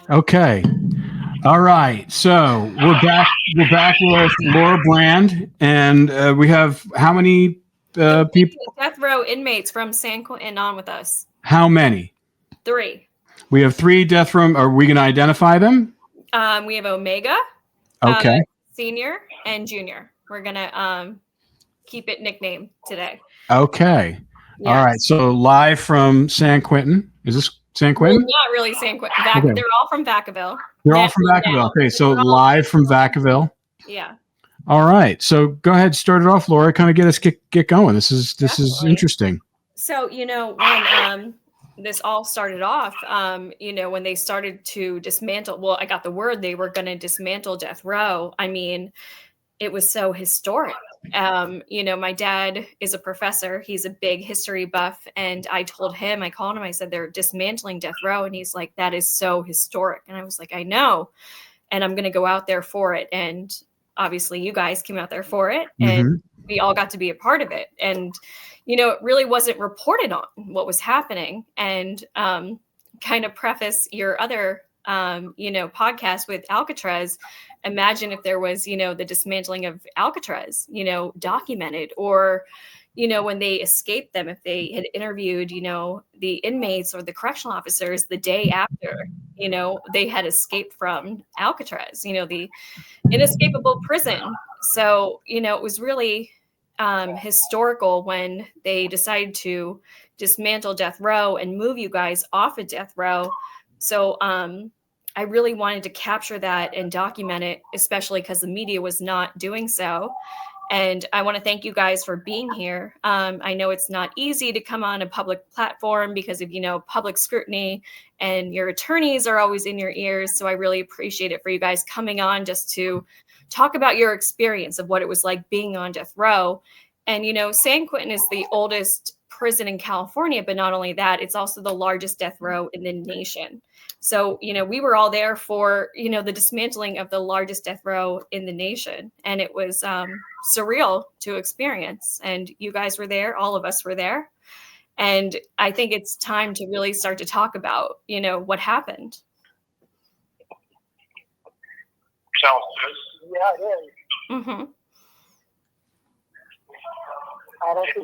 Okay. All right. So we're back. We're back with Laura Bland, and we have how many people? Death row inmates from San Quentin on with us. How many? 3. We have 3 death row. Are we going to identify them? We have Omega, Okay. Senior, and Junior. We're gonna keep it nicknamed today. Okay. Yes. All right. So live from San Quentin. Is this San Quentin? Well, not really San Quentin. Okay. They're all from Vacaville. They're all from Vacaville. Okay. So live from Vacaville. Yeah. All right. So go ahead, start it off, Laura. Kind of get us get going. This is interesting. So when this all started off, when they started to dismantle. Well, I got the word they were going to dismantle death row. I mean, it was so historic. My dad is a professor. He's a big history buff. And I called him, I said, they're dismantling death row. And he's like, that is so historic. And I was like, I know. And I'm going to go out there for it. And obviously you guys came out there for it. And we all got to be a part of it. And, it really wasn't reported on what was happening. And kind of preface your other podcast with Alcatraz. Imagine if there was, the dismantling of Alcatraz, documented, or, when they escaped them, if they had interviewed, the inmates or the correctional officers the day after, they had escaped from Alcatraz, the inescapable prison. So, it was really historical when they decided to dismantle death row and move you guys off of death row. So, I really wanted to capture that and document it, especially because the media was not doing so. And I want to thank you guys for being here. I know it's not easy to come on a public platform because of, public scrutiny, and your attorneys are always in your ears. So I really appreciate it for you guys coming on just to talk about your experience of what it was like being on death row. And, San Quentin is the oldest prison in California, but not only that, it's also the largest death row in the nation. So, we were all there for, the dismantling of the largest death row in the nation. And it was surreal to experience. And you guys were there. All of us were there. And I think it's time to really start to talk about, what happened. Sounds good. Yeah, it is. Mm-hmm.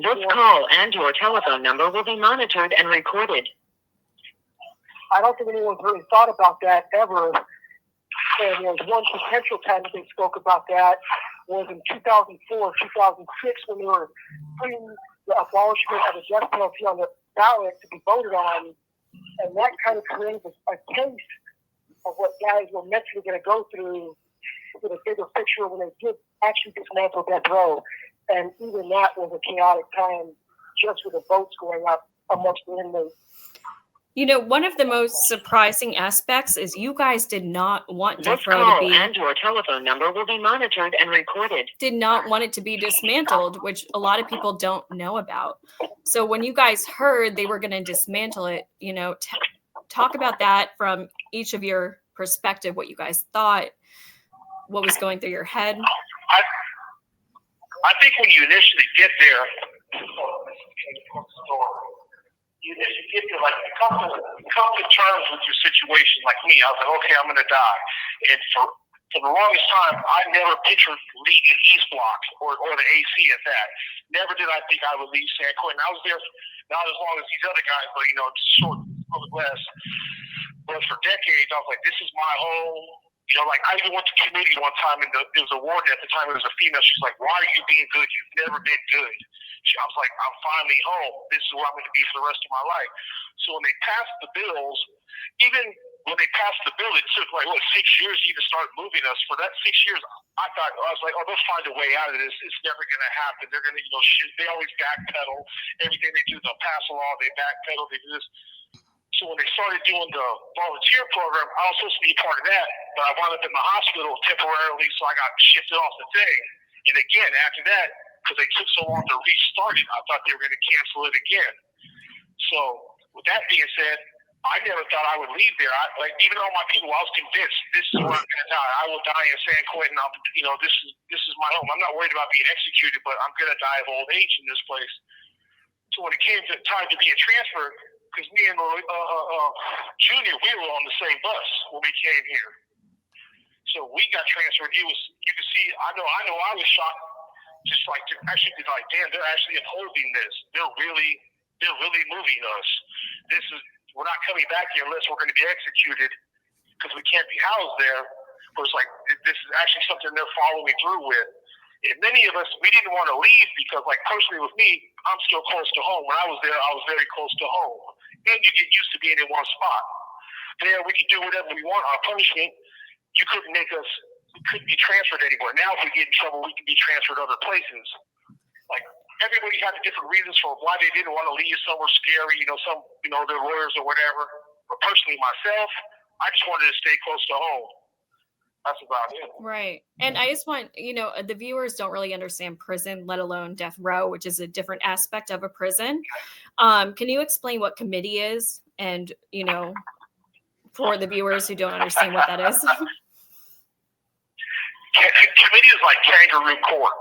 This call and your telephone number will be monitored and recorded. I don't think anyone's really thought about that ever. And there's one potential time that they spoke about that was in 2004, 2006, when they were putting the abolishment of the death penalty on the ballot to be voted on. And that kind of created a taste of what guys were mentally going to go through with a bigger picture when they did actually dismantle death row. And even that was a chaotic time just with the votes going up amongst the inmates. One of the most surprising aspects is you guys did not want death This row call to be, and your telephone number will be monitored and recorded. did not want it to be dismantled, which a lot of people don't know about. So when you guys heard they were going to dismantle it, talk about that from each of your perspective, what you guys thought, what was going through your head. I think when you initially get there, you get to come to terms with your situation. Like me, I was like, okay, I'm going to die. And for the longest time, I never pictured leaving East Block or the AC at that. Never did I think I would leave San Quentin. I was there not as long as these other guys, but short, a little less. But for decades, I was like, this is my home. I even went to committee one time, and there was a warden at the time. It was a female. She's like, "Why are you being good? You've never been good." I was like, "I'm finally home. This is where I'm going to be for the rest of my life." So when they passed the bills, even when they passed the bill, it took 6 years to even start moving us. For that 6 years, I was like, "Oh, they'll find a way out of this. It's never going to happen. They're going to, they always backpedal. Everything they do, they'll pass a law. They backpedal. They do this." So when they started doing the volunteer program, I was supposed to be a part of that, but I wound up in the hospital temporarily, so I got shifted off the thing. And again, after that, because they took so long to restart it, I thought they were going to cancel it again. So with that being said, I never thought I would leave there. Even all my people, I was convinced this is where I'm going to die. I will die in San Quentin. This is my home. I'm not worried about being executed, but I'm going to die of old age in this place. So when it came to time to being transferred, because me and Junior, we were on the same bus when we came here. So we got transferred. It was, you can see, I know I was shocked, just like to actually be like, damn, they're actually upholding this. They're really moving us. We're not coming back here unless we're going to be executed because we can't be housed there. But it's like, this is actually something they're following through with. And many of us, we didn't want to leave because, like, personally with me, I'm still close to home. When I was there, I was very close to home. And you get used to being in one spot. There, we could do whatever we want. Our punishment, you couldn't make us, we couldn't be transferred anywhere. Now, if we get in trouble, we can be transferred other places. Like, everybody had different reasons for why they didn't want to leave somewhere scary, their lawyers or whatever. But personally, myself, I just wanted to stay close to home. That's about it. Right. And I just want, the viewers don't really understand prison, let alone death row, which is a different aspect of a prison. Can you explain what committee is? And, for the viewers who don't understand what that is. Committee is like kangaroo court.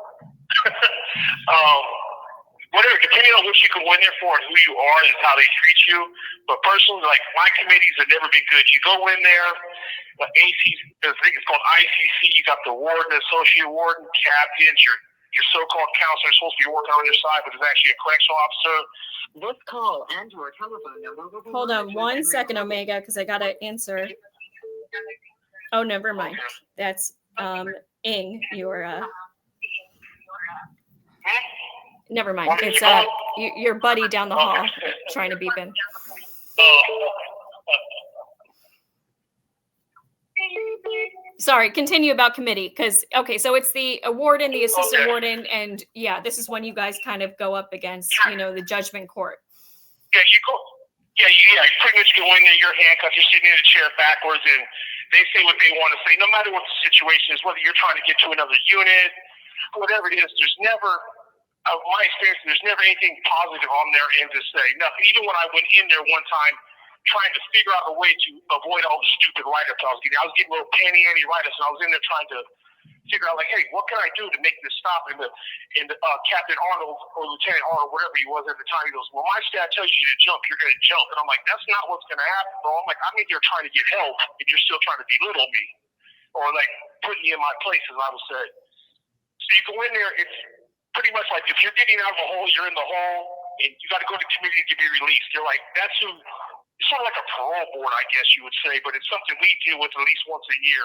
Whatever, depending on what you can win there for and who you are is how they treat you. But personally, like, my committees have never been good. You go in there, the I think it's called ICC. You got the warden, associate warden, captains, your so-called counselor is supposed to be working on your side, but is actually a correctional officer. This call and your telephone number will be Hold on 1 second, Omega, because I got to answer. Oh, never mind. That's Ing, never mind. It's your buddy down the hall trying to beep in. Sorry, continue about committee because so it's the warden, the assistant warden, and this is when you guys kind of go up against the judgment court. Yeah, you go. You pretty much go in there, you're handcuffed, you're sitting in a chair backwards, and they say what they want to say, no matter what the situation is, whether you're trying to get to another unit, whatever it is. There's never. My experience, there's never anything positive on their end to say. Nothing. Even when I went in there one time trying to figure out a way to avoid all the stupid write-ups I was getting a little panty-anty write-ups, and I was in there trying to figure out, like, hey, what can I do to make this stop? And Captain Arnold or Lieutenant Arnold, whatever he was at the time, he goes, well, my stat tells you to jump, you're going to jump. And I'm like, that's not what's going to happen, bro. I'm like, I'm in here trying to get help, and you're still trying to belittle me or, like, put me in my place, as I would say. So you go in there, it's pretty much like if you're getting out of a hole, you're in the hole, and you got to go to committee to be released. They're like, it's sort of like a parole board, I guess you would say, but it's something we deal with at least once a year.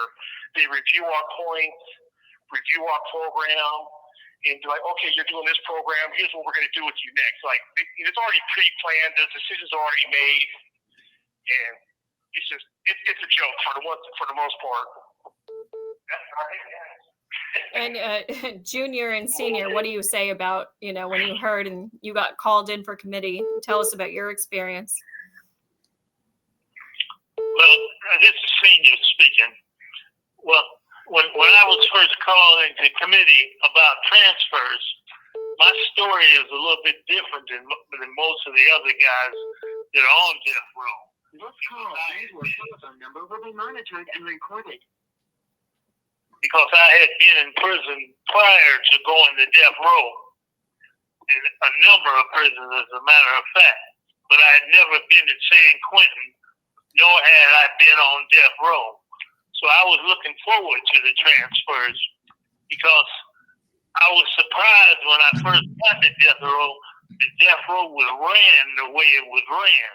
They review our points, review our program, and be like, okay, you're doing this program, here's what we're going to do with you next. Like, it's already pre-planned, the decisions are already made, and it's a joke for the most part. That's right. And Junior and Senior, what do you say about, when you heard and you got called in for committee? Tell us about your experience. Well, this is Senior speaking. Well, when I was first called into committee about transfers, my story is a little bit different than most of the other guys that are on death row. This call and your telephone number will be monitored and recorded. Because I had been in prison prior to going to death row, in a number of prisons, as a matter of fact. But I had never been in San Quentin, nor had I been on death row. So I was looking forward to the transfers because I was surprised when I first got to death row, the death row was ran the way it was ran.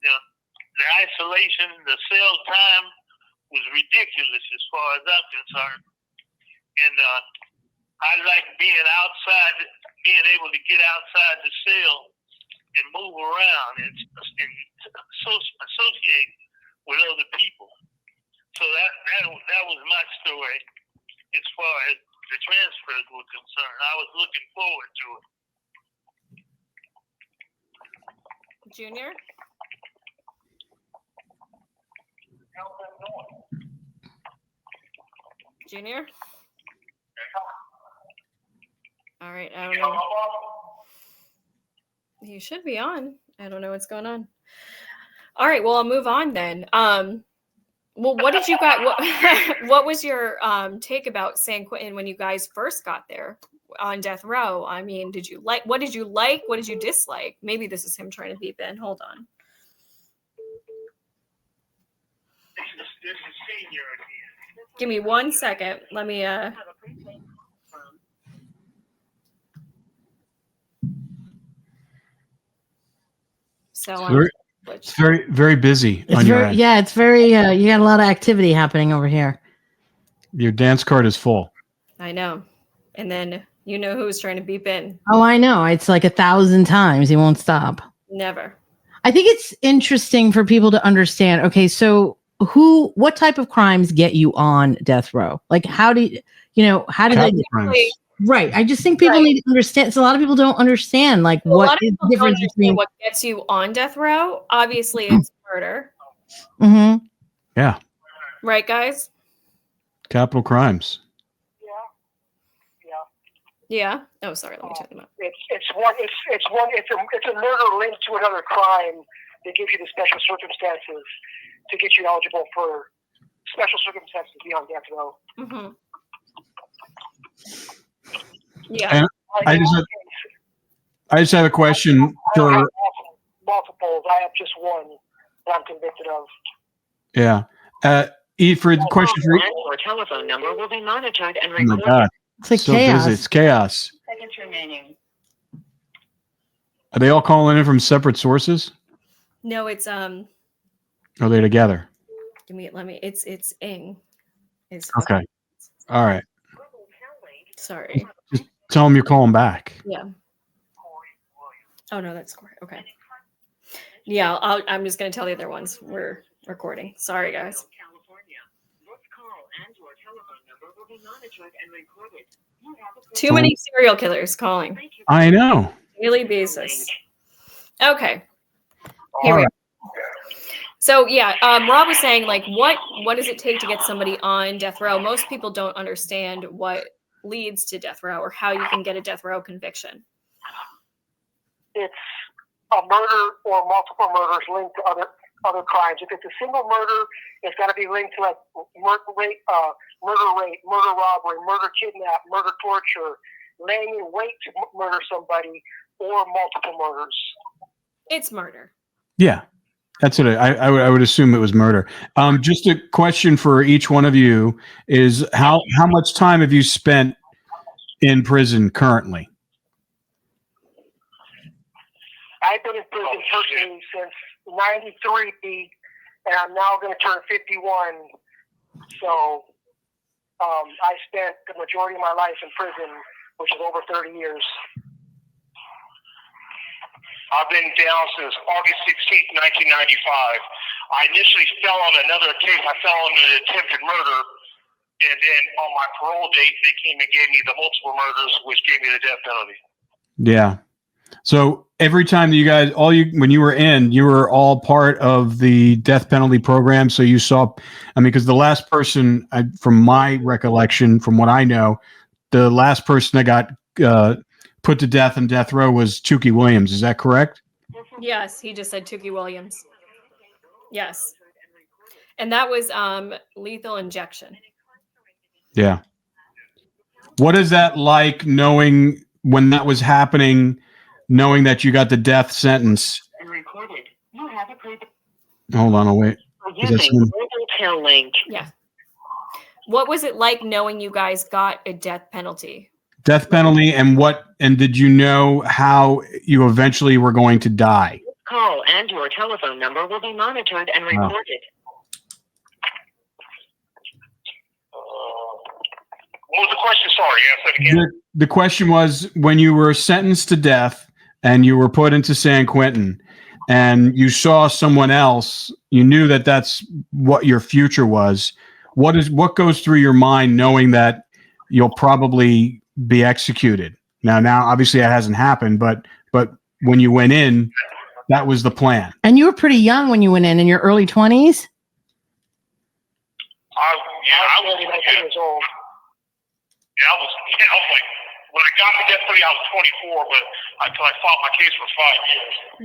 The isolation, the cell time was ridiculous as far as I'm concerned. And I like being outside, being able to get outside the cell and move around and associate with other people. So that was my story as far as the transfers were concerned. I was looking forward to it. Junior? Junior? All right, I don't know. You should be on. I don't know what's going on. All right, well, I'll move on then. Well, what did you got? What was your take about San Quentin when you guys first got there? on death row? I mean, what did you like? What did you dislike? Maybe this is him trying to beep in. Hold on. This is senior again. Give me 1 second. Let me so It's very, very busy It's on your very, end. yeah, it's very, you got a lot of activity happening over here. Your dance card is full. I know. And then you know who's trying to beep in. Oh, I know. It's like 1,000 times. He won't stop. Never. I think it's interesting for people to understand. Okay, so what type of crimes get you on death row? Like, how do how do they? Capital crimes. Right. I just think people need to understand. So a lot of people don't understand, like, A what lot of is people the don't difference understand between. what gets you on death row. Obviously, it's murder. Mm-hmm. Yeah. Right, guys? Capital crimes. Yeah. Oh, sorry. Let me turn them up. It's a murder linked to another crime that gives you the special circumstances to get you eligible for special circumstances to be on death row. Mm-hmm. Yeah. And I just have a question I don't have for. multiples. I have just one that I'm convicted of. Yeah. For the question for. Your telephone number will be monitored and Oh my recorded. God. It's like So chaos. busy. It's chaos. Seconds remaining. Are they all calling in from separate sources? No, it's Or are they together? it's Ing. Okay. All right. Sorry. Just tell them you're calling back. Yeah. Oh no, that's correct. Okay. Yeah, I'm just gonna tell the other ones we're recording. Sorry, guys. Too many serial killers calling. I know. Daily basis. Okay. Here we go. So yeah, Rob was saying, like, what does it take to get somebody on death row? Most people don't understand what leads to death row or how you can get a death row conviction. It's a murder or multiple murders linked to other crimes. If it's a single murder, it's got to be linked to like murder, rape, murder robbery, murder kidnap, murder torture, laying in wait to murder somebody, or multiple murders. It's murder. Yeah. That's what I would assume it was murder. Just a question for each one of you is how much time have you spent in prison currently? I've been in prison personally since '93, and I'm now going to turn 51. So I spent the majority of my life in prison, which is over 30 years. I've been down since August 16th, 1995. I initially fell on another case. I fell on an attempted murder, and then on my parole date, they came and gave me the multiple murders, which gave me the death penalty. Yeah. So every time that you guys, when you were in, you were all part of the death penalty program. So you saw, because the last person, from my recollection, from what I know, the last person that got put to death in death row was Tukey Williams. Is that correct? Yes, he just said Tukey Williams. Yes. And that was lethal injection. Yeah. What is that like, knowing when that was happening, knowing that you got the death sentence? And recorded. You have a pre- Hold on, I'll wait. Using Google Tail Link. Yeah. What was it like knowing you guys got a death penalty? Death penalty, and did you know how you eventually were going to die? Call and your telephone number will be monitored and recorded. What was the question? Sorry, ask that again. The question was, when you were sentenced to death and you were put into San Quentin and you saw someone else, you knew that that's what your future was. What goes through your mind knowing that you'll probably be executed? Now obviously that hasn't happened, but when you went in, that was the plan. And you were pretty young when you went in your early 20s? I was 19 years old. Yeah, I was like, when I got to death penalty, I was 24, but until I fought my case for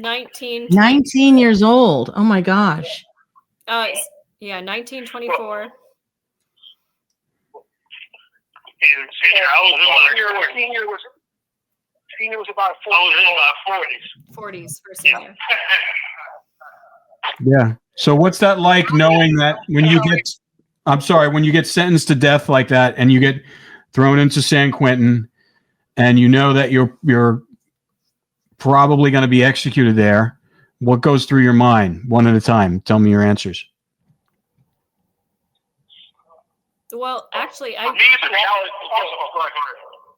5 years. 19 years old. Oh my gosh. Yeah, 1924. And I was in my 40s. Senior was about 40. I was in my 40s. 40s for senior. Yeah. So what's that like knowing that when you get sentenced to death like that and you get thrown into San Quentin and you know that you're probably going to be executed there, what goes through your mind one at a time? Tell me your answers. Well, actually, For me, the reality.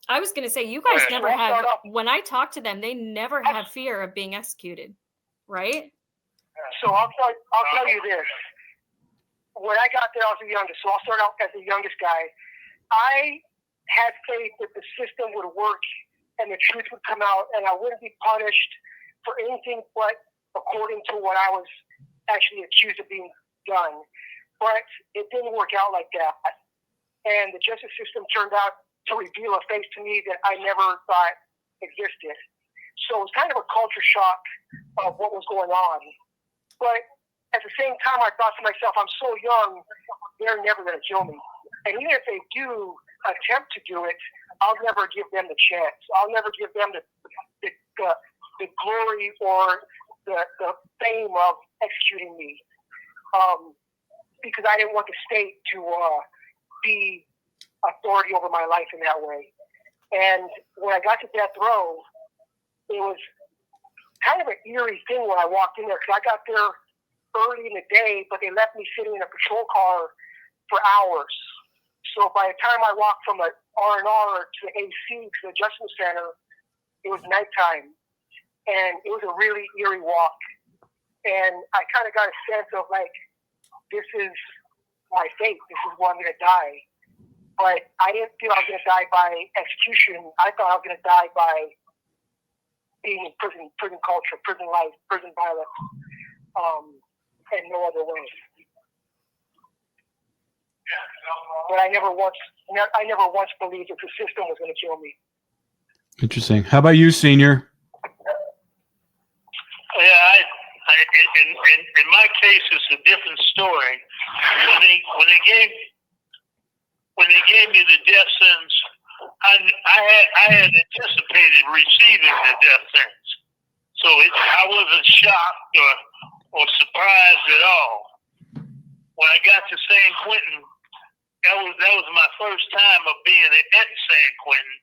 I was going to say, you guys Yeah. never had, when I talked to them, they never had fear of being executed, right? So I'll tell you this. When I got there, I was the youngest. So I'll start out as the youngest guy. I had faith that the system would work and the truth would come out and I wouldn't be punished for anything but according to what I was actually accused of being done. But it didn't work out like that. And the justice system turned out to reveal a face to me that I never thought existed. So it was kind of a culture shock of what was going on. But at the same time, I thought to myself, I'm so young, they're never going to kill me. And even if they do attempt to do it, I'll never give them the chance. I'll never give them the glory or the fame of executing me. Because I didn't want the state to be authority over my life in that way. And when I got to death row, it was kind of an eerie thing when I walked in there, because I got there early in the day, but they left me sitting in a patrol car for hours. So by the time I walked from the R&R to the AC to the Adjustment Center, it was nighttime. And it was a really eerie walk. And I kind of got a sense of like, this is my fate. This is where I'm going to die. But I didn't feel I was going to die by execution. I thought I was going to die by being in prison culture, prison life, prison violence, and no other way. But I never once believed that the system was going to kill me. Interesting. How about you, Senior? Yeah, in my case, it's a different story. When they gave me the death sentence, I had anticipated receiving the death sentence, so I wasn't shocked or surprised at all. When I got to San Quentin, that was my first time of being at San Quentin,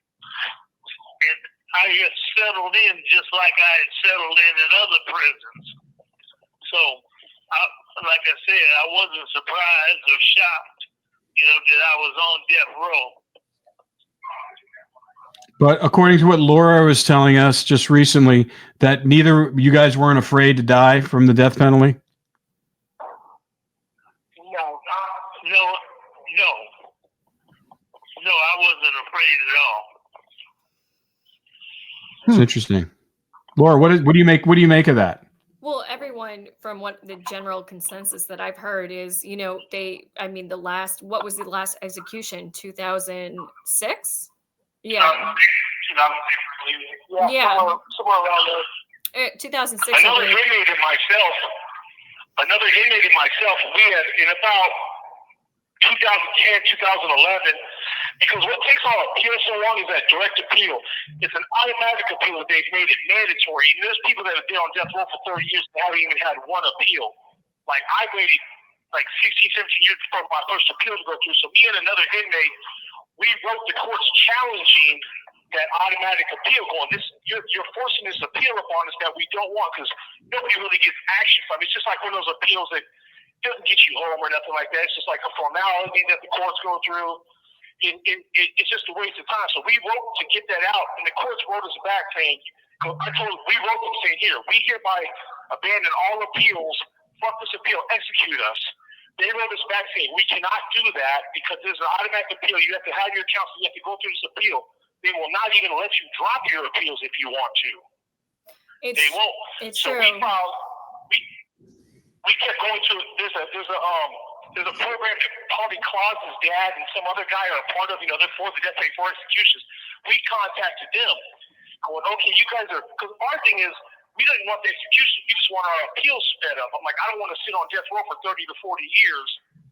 and I had settled in just like I had settled in other prisons. So, like I said, I wasn't surprised or shocked, that I was on death row. But according to what Laura was telling us just recently, that neither you guys weren't afraid to die from the death penalty? No, I wasn't afraid at all. It's interesting. Laura, what do you make of that? Well, everyone, from what the general consensus that I've heard is, what was the last execution? 2006? Yeah. 2006, yeah. Somewhere around there. 2006. Another inmate and myself, we had in about 2010, 2011, because what takes our appeal so long is that direct appeal. It's an automatic appeal. They've made it mandatory. And there's people that have been on death row for 30 years and haven't even had one appeal. Like, I waited like 16, 17 years for my first appeal to go through. So me and another inmate, we wrote the courts challenging that automatic appeal, going, you're forcing this appeal upon us that we don't want, because nobody really gets action from it. It's just like one of those appeals that doesn't get you home or nothing like that. It's just like a formality that the courts go through. It's just a waste of time. So we wrote to get that out, and the courts wrote us back saying, we wrote them saying, here, we hereby abandon all appeals, fuck this appeal, execute us. They wrote us back saying, we cannot do that because there's an automatic appeal. You have to have your counsel. You have to go through this appeal. They will not even let you drop your appeals if you want to. They won't. It's so true. we kept going to, there's a program that Paulie Claus's dad and some other guy are a part of, they're for the death penalty for executions. We contacted them going, okay, you guys are, because our thing is, we didn't want the execution, we just want our appeals sped up. I'm like, I don't want to sit on death row for 30 to 40 years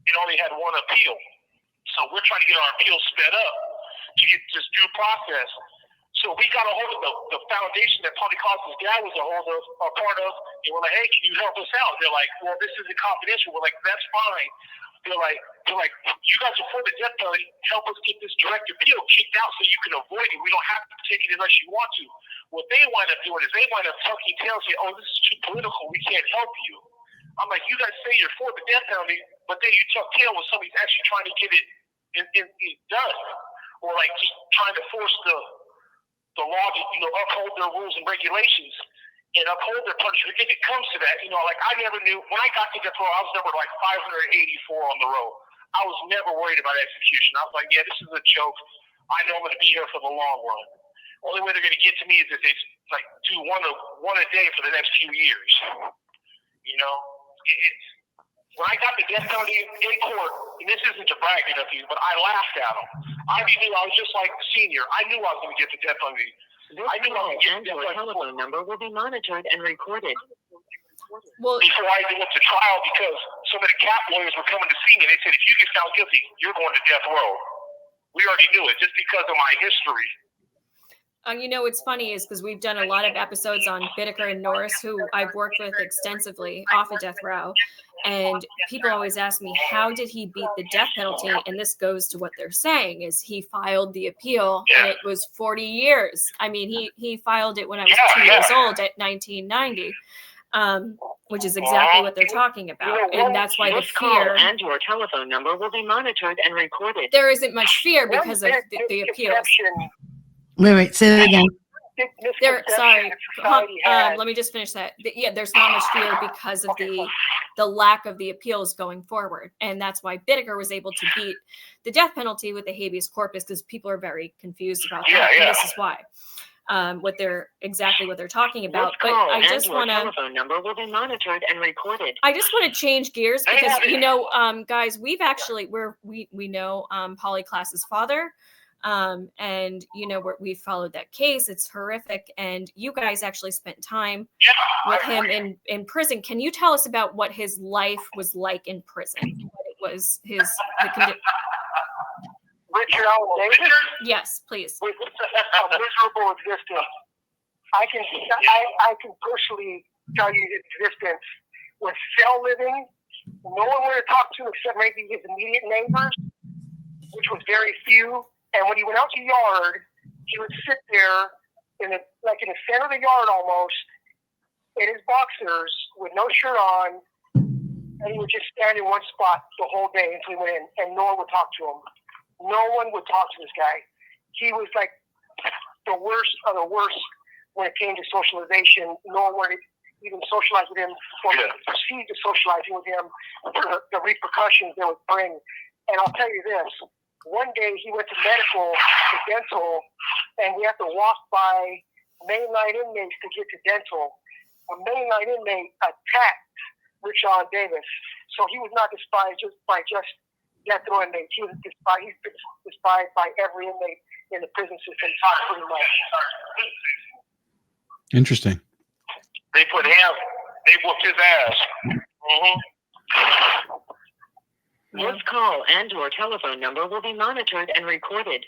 and only had one appeal. So we're trying to get our appeals sped up. to get this due process. So we got a hold of the foundation that Polly Costas' dad was a part of, and we're like, hey, can you help us out? They're like, well, this isn't confidential. We're like, that's fine. They're like, you guys are for the death penalty. Help us get this direct appeal kicked out so you can avoid it. We don't have to take it unless you want to. What they wind up doing is they wind up tucking tail and say, oh, this is too political. We can't help you. I'm like, you guys say you're for the death penalty, but then you tuck tail when somebody's actually trying to get it done, or like just trying to force the law to uphold their rules and regulations and uphold their punishment. If it comes to that, like I never knew when I got to death row, I was number like 584 on the row. I was never worried about execution. I was like, yeah, this is a joke. I know I'm going to be here for the long run. Only way they're going to get to me is if they like do one a day for the next few years. When I got the death penalty in court, and this isn't to brag or nothing, but I laughed at them. I knew I was just like Senior. I knew I was going to get the death penalty. This call and your telephone number will be monitored and recorded. Well, before I even went to trial, because some of the cap lawyers were coming to see me, and they said, if you get found guilty, you're going to death row. We already knew it, just because of my history. What's funny is because we've done a lot of episodes on Bittaker and Norris, who I've worked with extensively off of death row. And people always ask me, how did he beat the death penalty? And this goes to what they're saying is he filed the appeal and it was 40 years. I mean, he filed it when I was 2 years old at 1990, which is exactly what they're talking about. And that's why the fear and your telephone number will be monitored and recorded. There isn't much fear because of the appeals. Wait, say that again. Let me just finish that. There's not much fear because of the lack of the appeals going forward, and that's why Bittaker was able to beat the death penalty with the habeas corpus, because people are very confused about that, and this is why. What they're talking about. But I just want to. Telephone number will be monitored and recorded. I just want to change gears because guys, we've actually we know Polly Klaas's father. And we followed that case. It's horrific. And you guys actually spent time with him in prison. Can you tell us about what his life was like in prison? What it was Richard Allen Davis? Yes, please. With a miserable existence. I can personally tell you his existence was cell living. No one wanted to talk to except maybe his immediate neighbors, which was very few. And when he went out to the yard, he would sit there in the center of the yard almost, in his boxers with no shirt on, and he would just stand in one spot the whole day until he went in, and no one would talk to him. No one would talk to this guy. He was like the worst of the worst when it came to socialization. No one wanted to even socialize with him or proceed to socializing with him for the repercussions they would bring. And I'll tell you this. One day he went to medical, to dental, and we had to walk by mainline inmates to get to dental. A mainline inmate attacked Richard Allen Davis. So he was not despised just by death row inmates. He was despised. He's been despised by every inmate in the prison system, pretty much. Interesting. They whooped his ass. Mm-hmm. This call and your telephone number will be monitored and recorded.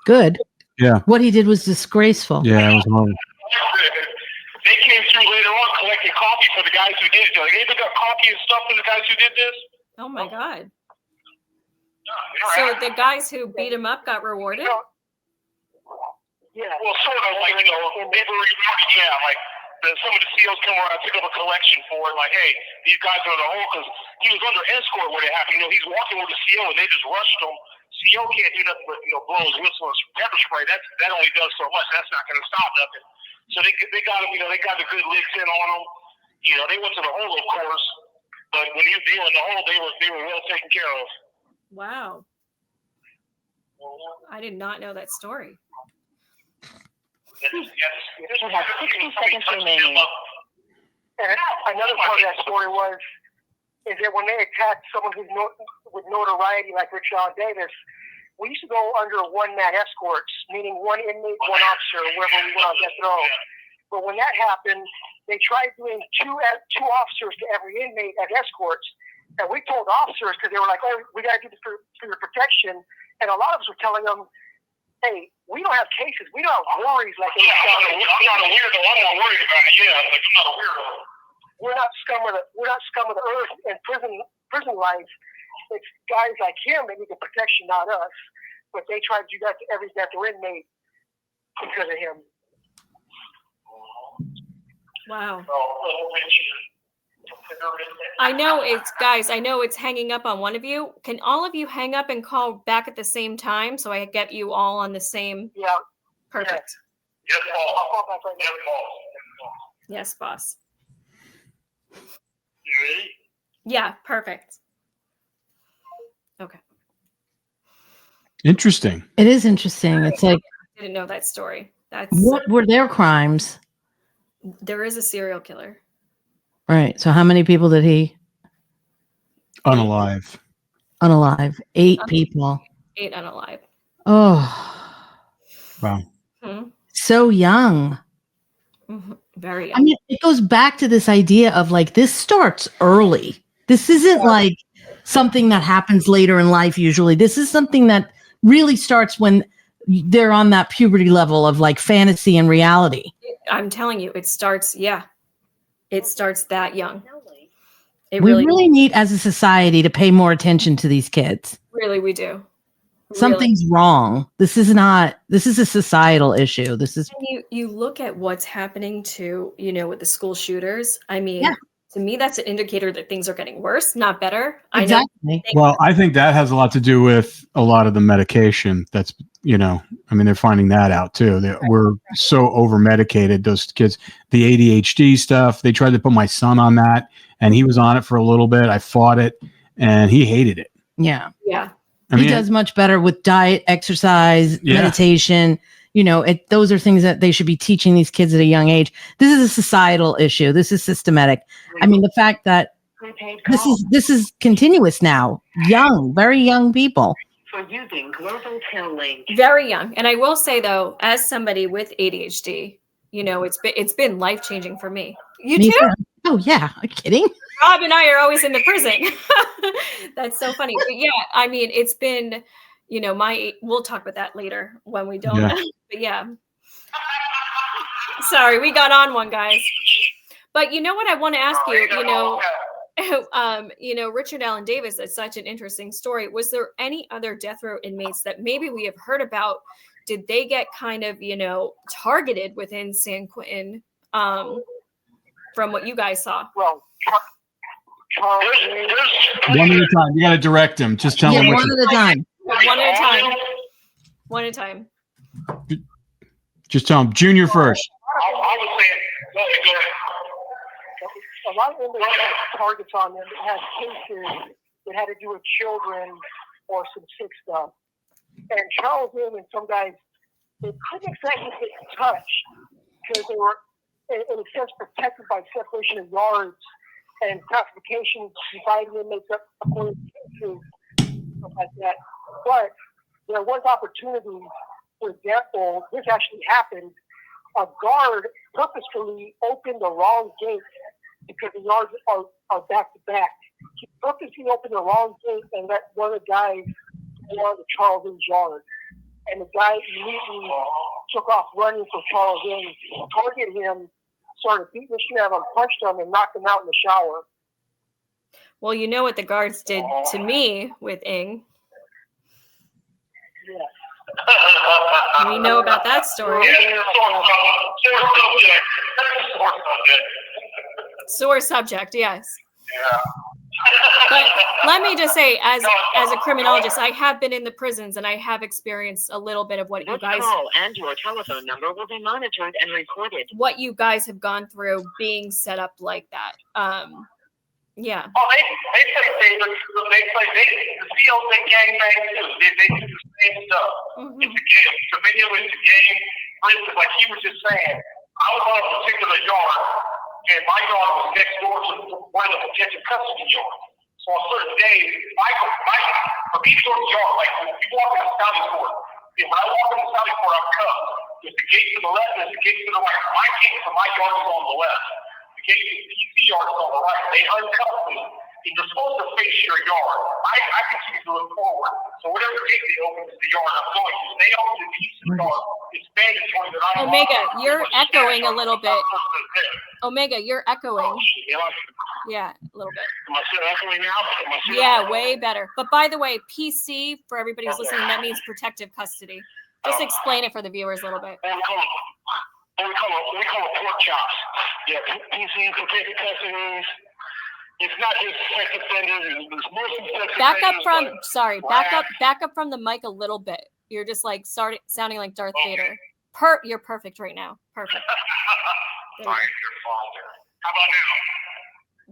Good. Yeah. What he did was disgraceful. Yeah, it was horrible. They came through later on collecting coffee for the guys who did it. Like, hey, they got coffee and stuff for the guys who did this. Oh my God. So the guys who beat him up got rewarded? Yeah. Well, sort of like, they were rewarded, some of the COs come around, pick up a collection for it, like, hey, these guys are in the hole, because he was under escort when it happened. He's walking with the CO, and they just rushed him. CO can't do nothing but, blow his whistle and pepper spray. That only does so much. That's not going to stop nothing. So they got him, they got the good licks in on him. They went to the hole, of course, but when he was in the hole, they were well taken care of. Wow. I did not know that story. You have 60 seconds remaining. And another part of that story is that when they attacked someone with notoriety like Richard Allen Davis, we used to go under one-man escorts, meaning one inmate, one officer, wherever we went on death row. But when that happened, they tried doing two officers to every inmate as escorts. And we told officers, because they were like, oh, we got to do this for your protection. And a lot of us were telling them, hey, we don't have cases. We don't have worries like I'm not a weirdo. I'm not worried about it. Yeah, but I'm not a weirdo. we're not scum of the earth and prison life. It's guys like him that need the protection, not us. But they try to do that to every death row inmate because of him. Wow. I know it's hanging up on one of you. Can all of you hang up and call back at the same time so I get you all on the same? Yeah. Perfect. Yes, boss. I'll call back right now. Yes, boss. You ready? Yeah, perfect. Okay. Interesting. It is interesting. It's like, Didn't know that story. what were their crimes? There is a serial killer. Right. So how many people did he Unalive. unalive? 8 people. 8 unalive. Oh, Wow. so young. Very young. I mean, it goes back to this idea of like, this starts early. This isn't like something that happens later in life usually. This is something that really starts when they're on that puberty level of like fantasy and reality. I'm telling you, it starts that young. We really need as a society to pay more attention to these kids. Really, we do. Something's wrong. This is a societal issue. This is You look at what's happening to, with the school shooters. I mean, Yeah. to me, that's an indicator that things are getting worse, not better. exactly. Well, I think that has a lot to do with a lot of the medication that's, they're finding that out too. That we're so over medicated, those kids, the ADHD stuff. They tried to put my son on that and he was on it for a little bit. I fought it and he hated it. Yeah. Yeah. He does much better with diet, exercise, meditation. Those are things that they should be teaching these kids at a young age. This is a societal issue. This is systematic. I mean, the fact that this is continuous now. Young, very young people. For using global tel link. Very young. And I will say though, as somebody with ADHD, it's been life-changing for me. You Me too? Oh yeah. Are you kidding? Rob and I are always in the prison. That's so funny. But yeah, I mean, it's been, we'll talk about that later when we don't. Yeah. But yeah. Sorry, we got on one, guys. But you know what I want to ask you, Richard Allen Davis, that's such an interesting story. Was there any other death row inmates that maybe we have heard about? Did they get kind of, targeted within San Quentin from what you guys saw? Well, Charles, One at a time. You got to direct him. Just tell him One what at a time. One at a time. One at a time. Just tell him Junior first. I was saying, go ahead. a lot of inmates had targets on them that had cases that had to do with children or some sick stuff. And Charles M and some guys, they couldn't exactly get in touch because they were, in a sense, protected by separation of yards and classification, dividing inmates up according to cases, stuff like that. But there was opportunity. For example, this actually happened. A guard purposefully opened the wrong gate because the yards are back to back. He purposely opened the wrong gate and let one of the guys go on to Charles M's yard. And the guy immediately took off running for Charles M, targeted him, started beating the shit out of him, punched him, and knocked him out in the shower. Well, you know what the guards did to me with Ing. Yeah. We know about that story. Sore subject, yes. Yeah. But let me just say, as a criminologist, I have been in the prisons and I have experienced a little bit of what you This guys call and your telephone number will be monitored and recorded. have gone through being set up like that. Yeah. Oh, they play the field, they gangbang too. They do the same stuff. Mm-hmm. It's a game. To me, it was a game. For instance, like he was just saying, I was on a particular yard, and my yard was next door to one of the protective custody yards. So on certain days, from each sort of yard, like when you walk in the Sally Court, when I walk in the Sally Court, I'm cuffed. There's the gate to the left, there's the gate to the right. My gate for my yard is on the left. The gate to the PC yard is on the right. They uncuffed me. And you're supposed to face your yard. I continue to look forward. So whatever gate they open to the yard, I'm going to. They open the PC yard. It's mandatory that I don't Omega, walk you're with a echoing a snatch little on bit. the person that's there. Omega, you're echoing. Yeah, Yeah, a little bit. am I still echoing now? Am I still Yeah, echoing? way better. But by the way, PC, for everybody who's Okay. listening, that means protective custody. Just explain it for the viewers a little bit. We call it pork chops. Yeah, PC, protected custodies. It's not just sex offenders. It's mostly sex Back up offenders, from, but sorry, back up from the mic a little bit. You're just like sounding like Darth Vader. You're perfect right now. Perfect. There you go. Sorry, your fault. How about now?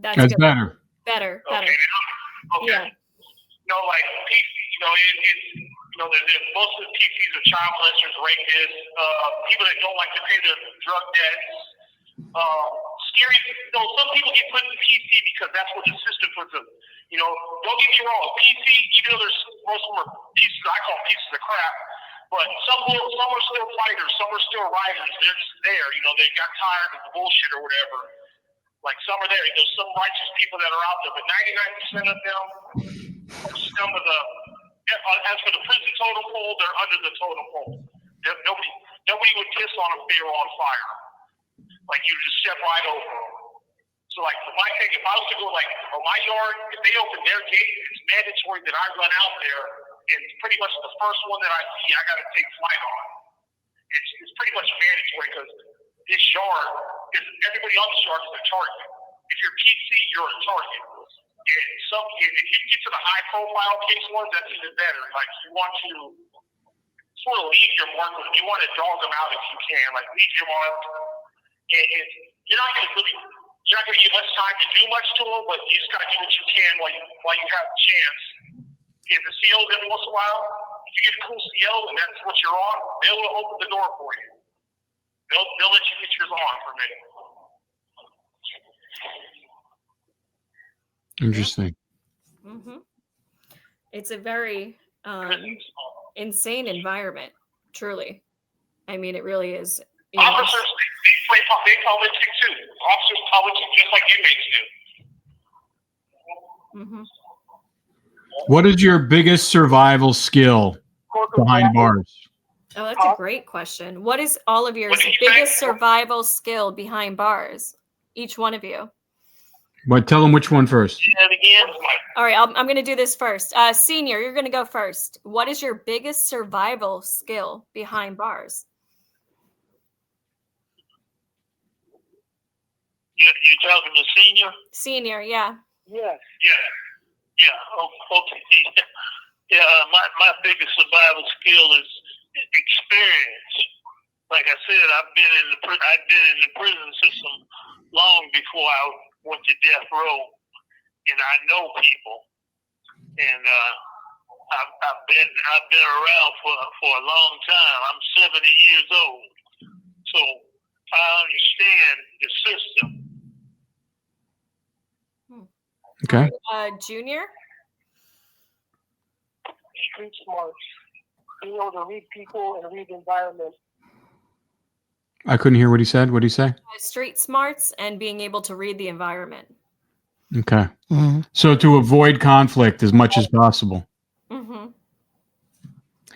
That's Good. better. Better. Okay. Okay. Yeah. You know, like PC, there's most of the PCs are child molesters, rapists, people that don't like to pay their drug debts. Some people get put in the PC because that's what the system puts them. Don't get me wrong, PC, even though there's most of them are pieces, I call them pieces of crap, but some are still fighters, some are still riders. They're just there, they got tired of the bullshit or whatever. Like some are there. There's some righteous people that are out there, but 99% of them are scum of the. As for the prison totem pole, they're under the totem pole. Nobody would piss on them if they were on fire. Like you just step right over them. So like for my thing, if I was to go like on my yard, if they open their gate, it's mandatory that I run out there, and pretty much the first one that I see, I got to take flight on. It's pretty much mandatory because this yard, everybody on this yard is a target. If you're PC, you're a target. If you get to the high profile case ones, that's even better. Like you want to sort of leave your mark with them. You want to dog them out if you can. Like leave your mark. And you're not going to get much time to do much to them, but you just got to do what you can while you have a chance. And the COs every once in a while, if you get a cool CO and that's what you're on, they'll open the door for you. They'll let you get yours on for a minute. Interesting. Mm-hmm. It's a very insane environment, truly. I mean, it really is. Officers, they politic too. Officers politic just like inmates do. Mm-hmm. What is your biggest survival skill behind bars? Oh, that's a great question. What is all of your biggest survival skill behind bars? Each one of you. But tell them which one first. All right, I'm going to do this first. Senior, you're going to go first. What is your biggest survival skill behind bars? You're talking to senior? Senior, yeah. Yes. Yeah. Okay. Yeah. My biggest survival skill is experience. Like I said, I've been in the prison system long before I went to death row, and I know people, and I've been around for a long time. I'm 70 years old, so I understand the system. Okay. Junior? Street smarts. Being able to read people and read the environment. I couldn't hear what he said. What did he say? Street smarts and being able to read the environment. Okay. Mm-hmm. So to avoid conflict as much as possible. Mm-hmm.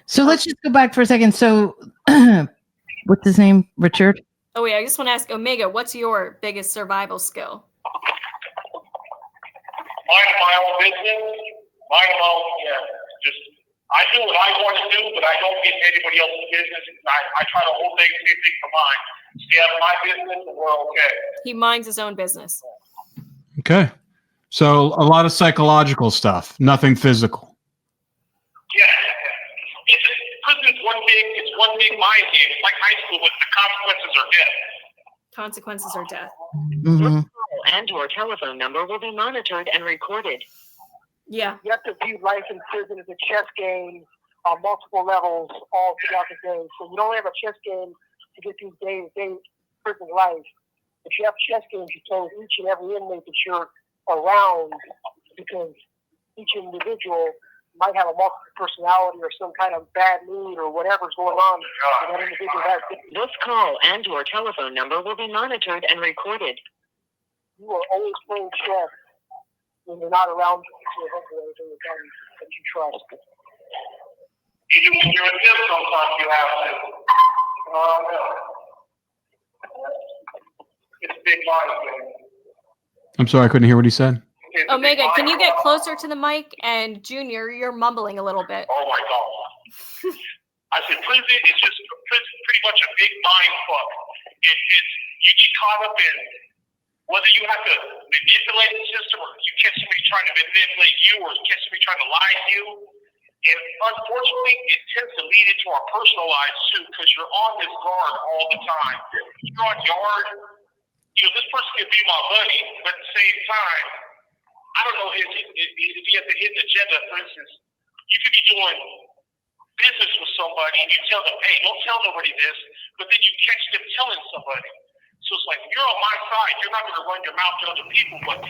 So let's just go back for a second. So what's his name? Richard? Oh, wait, I just want to ask Omega, what's your biggest survival skill? Mind my own business. Mind my own, I do what I want to do, but I don't get anybody else's business. I try to hold things for mine. Stay out of my business, and we're okay. He minds his own business. Okay. So a lot of psychological stuff, nothing physical. Yeah. Prison is one big mind game. It's like high school, but the consequences are death. Consequences are death. Mm-hmm. And your telephone number will be monitored and recorded. Yeah. You have to view life in prison as a chess game on multiple levels all throughout the day. So you don't have a chess game to get through day-to-day prison life. If you have chess games, you tell each and every inmate that you're around, because each individual might have a multiple personality or some kind of bad mood or whatever's going on with that individual. This call and your telephone number will be monitored and recorded. You are always playing chess when you're not around people that you trust. Even when you're a tip, sometimes you have to. It's a big mind thing. I'm sorry, I couldn't hear what he said. Omega, can you get closer to the mic? And Junior, you're mumbling a little bit. Oh my God. I said prison is just pretty much a big mind fuck. You get caught up in whether you have to manipulate the system or you catch somebody trying to manipulate you or you catch somebody trying to lie to you. And unfortunately, it tends to lead into our personal lives too because you're on this guard all the time. You're on guard. This person could be my buddy, but at the same time, I don't know if he has a hidden agenda. For instance, you could be doing business with somebody and you tell them, hey, don't tell nobody this, but then you catch them telling somebody. So it's like, you're on my side. You're not going to run your mouth to other people, but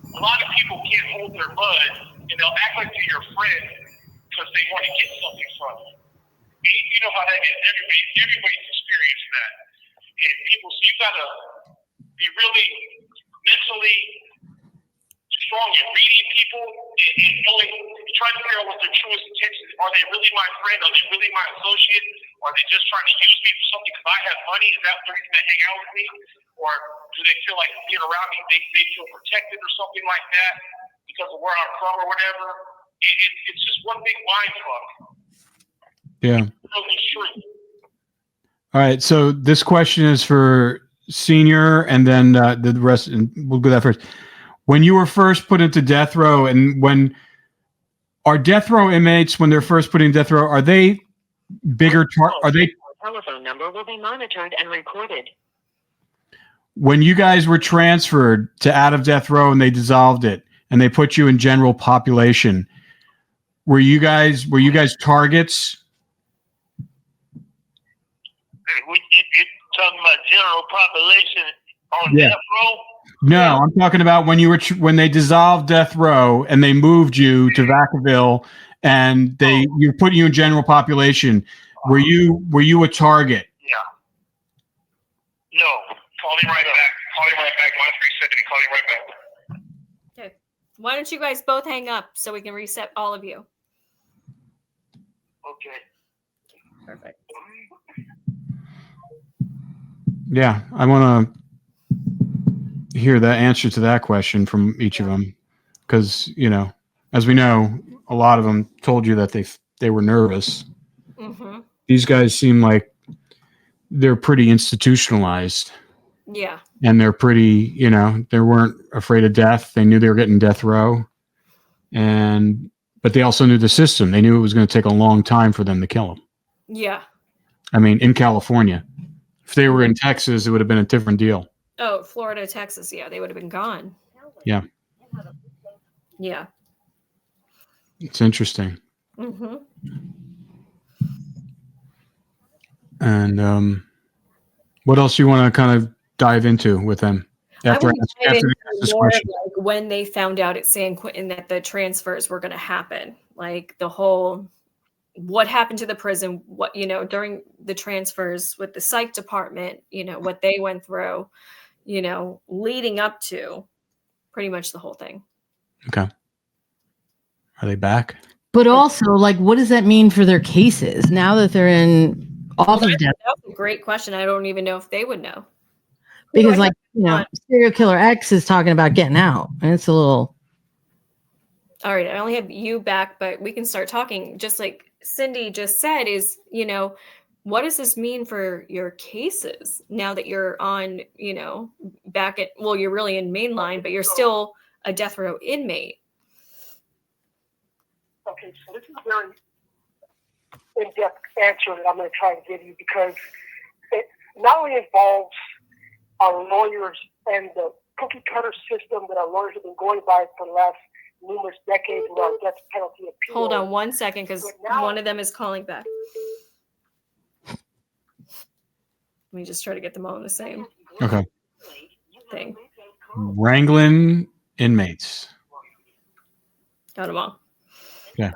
a lot of people can't hold their bud and they'll act like they're your friend because they want to get something from you. You know how that is. Everybody's experienced that. And people, so you got to be really mentally strong in reading people and knowing, trying to figure out what their truest intentions are. They really my friend? Are they really my associate? Are they just trying to use me for something because I have money? Is that the reason they hang out with me? Or do they feel like being around me, they feel protected or something like that because of where I'm from or whatever? It's just one big mind fuck. Yeah. Really true. All right. So this question is for Senior, and then the rest, and we'll do that first. When you were first put into death row, and when are death row inmates, when they're first put in death row, are they bigger? Are they? Telephone number will be monitored and recorded. When you guys were transferred to out of death row and they dissolved it and they put you in general population, were you guys targets? You're talking about general population on death row? No, I'm talking about when you were when they dissolved death row and they moved you to Vacaville and you put you in general population. Were you a target? Yeah. No. Call him right back. Call him right back. 1370. Call him right back. Okay. Why don't you guys both hang up so we can reset all of you? Okay. Perfect. Yeah, I want to hear the answer to that question from each of them, because as we know, a lot of them told you that they were nervous. Mm-hmm. These guys seem like they're pretty institutionalized. Yeah. And they're pretty, they weren't afraid of death. They knew they were getting death row, but they also knew the system. They knew it was going to take a long time for them to kill them. Yeah. I mean, in California. If they were in Texas, it would have been a different deal. Oh, Florida, Texas. Yeah, they would have been gone. Yeah. Yeah. It's interesting. Mm-hmm. And what else you want to kind of dive into with them after this question? Like when they found out at San Quentin that the transfers were going to happen, like the whole what happened to the prison, what during the transfers with the psych department, what they went through, leading up to pretty much the whole thing. Okay. Are they back? But also, like, what does that mean for their cases now that they're in off of death? That's a great question. I don't even know if they would know. Because, serial killer X is talking about getting out, and it's a little. All right, I only have you back, but we can start talking. Just like Cindy just said, is what does this mean for your cases now that you're on, back at you're really in mainline, but you're still a death row inmate. Okay, so this is a very in-depth answer that I'm going to try and give you because it not only involves our lawyers and the cookie cutter system that our lawyers have been going by for the last numerous decades with our death penalty appeal. Hold on 1 second, because one of them is calling back. Let me just try to get them all in the same thing. Wrangling inmates. Got them all. Yeah.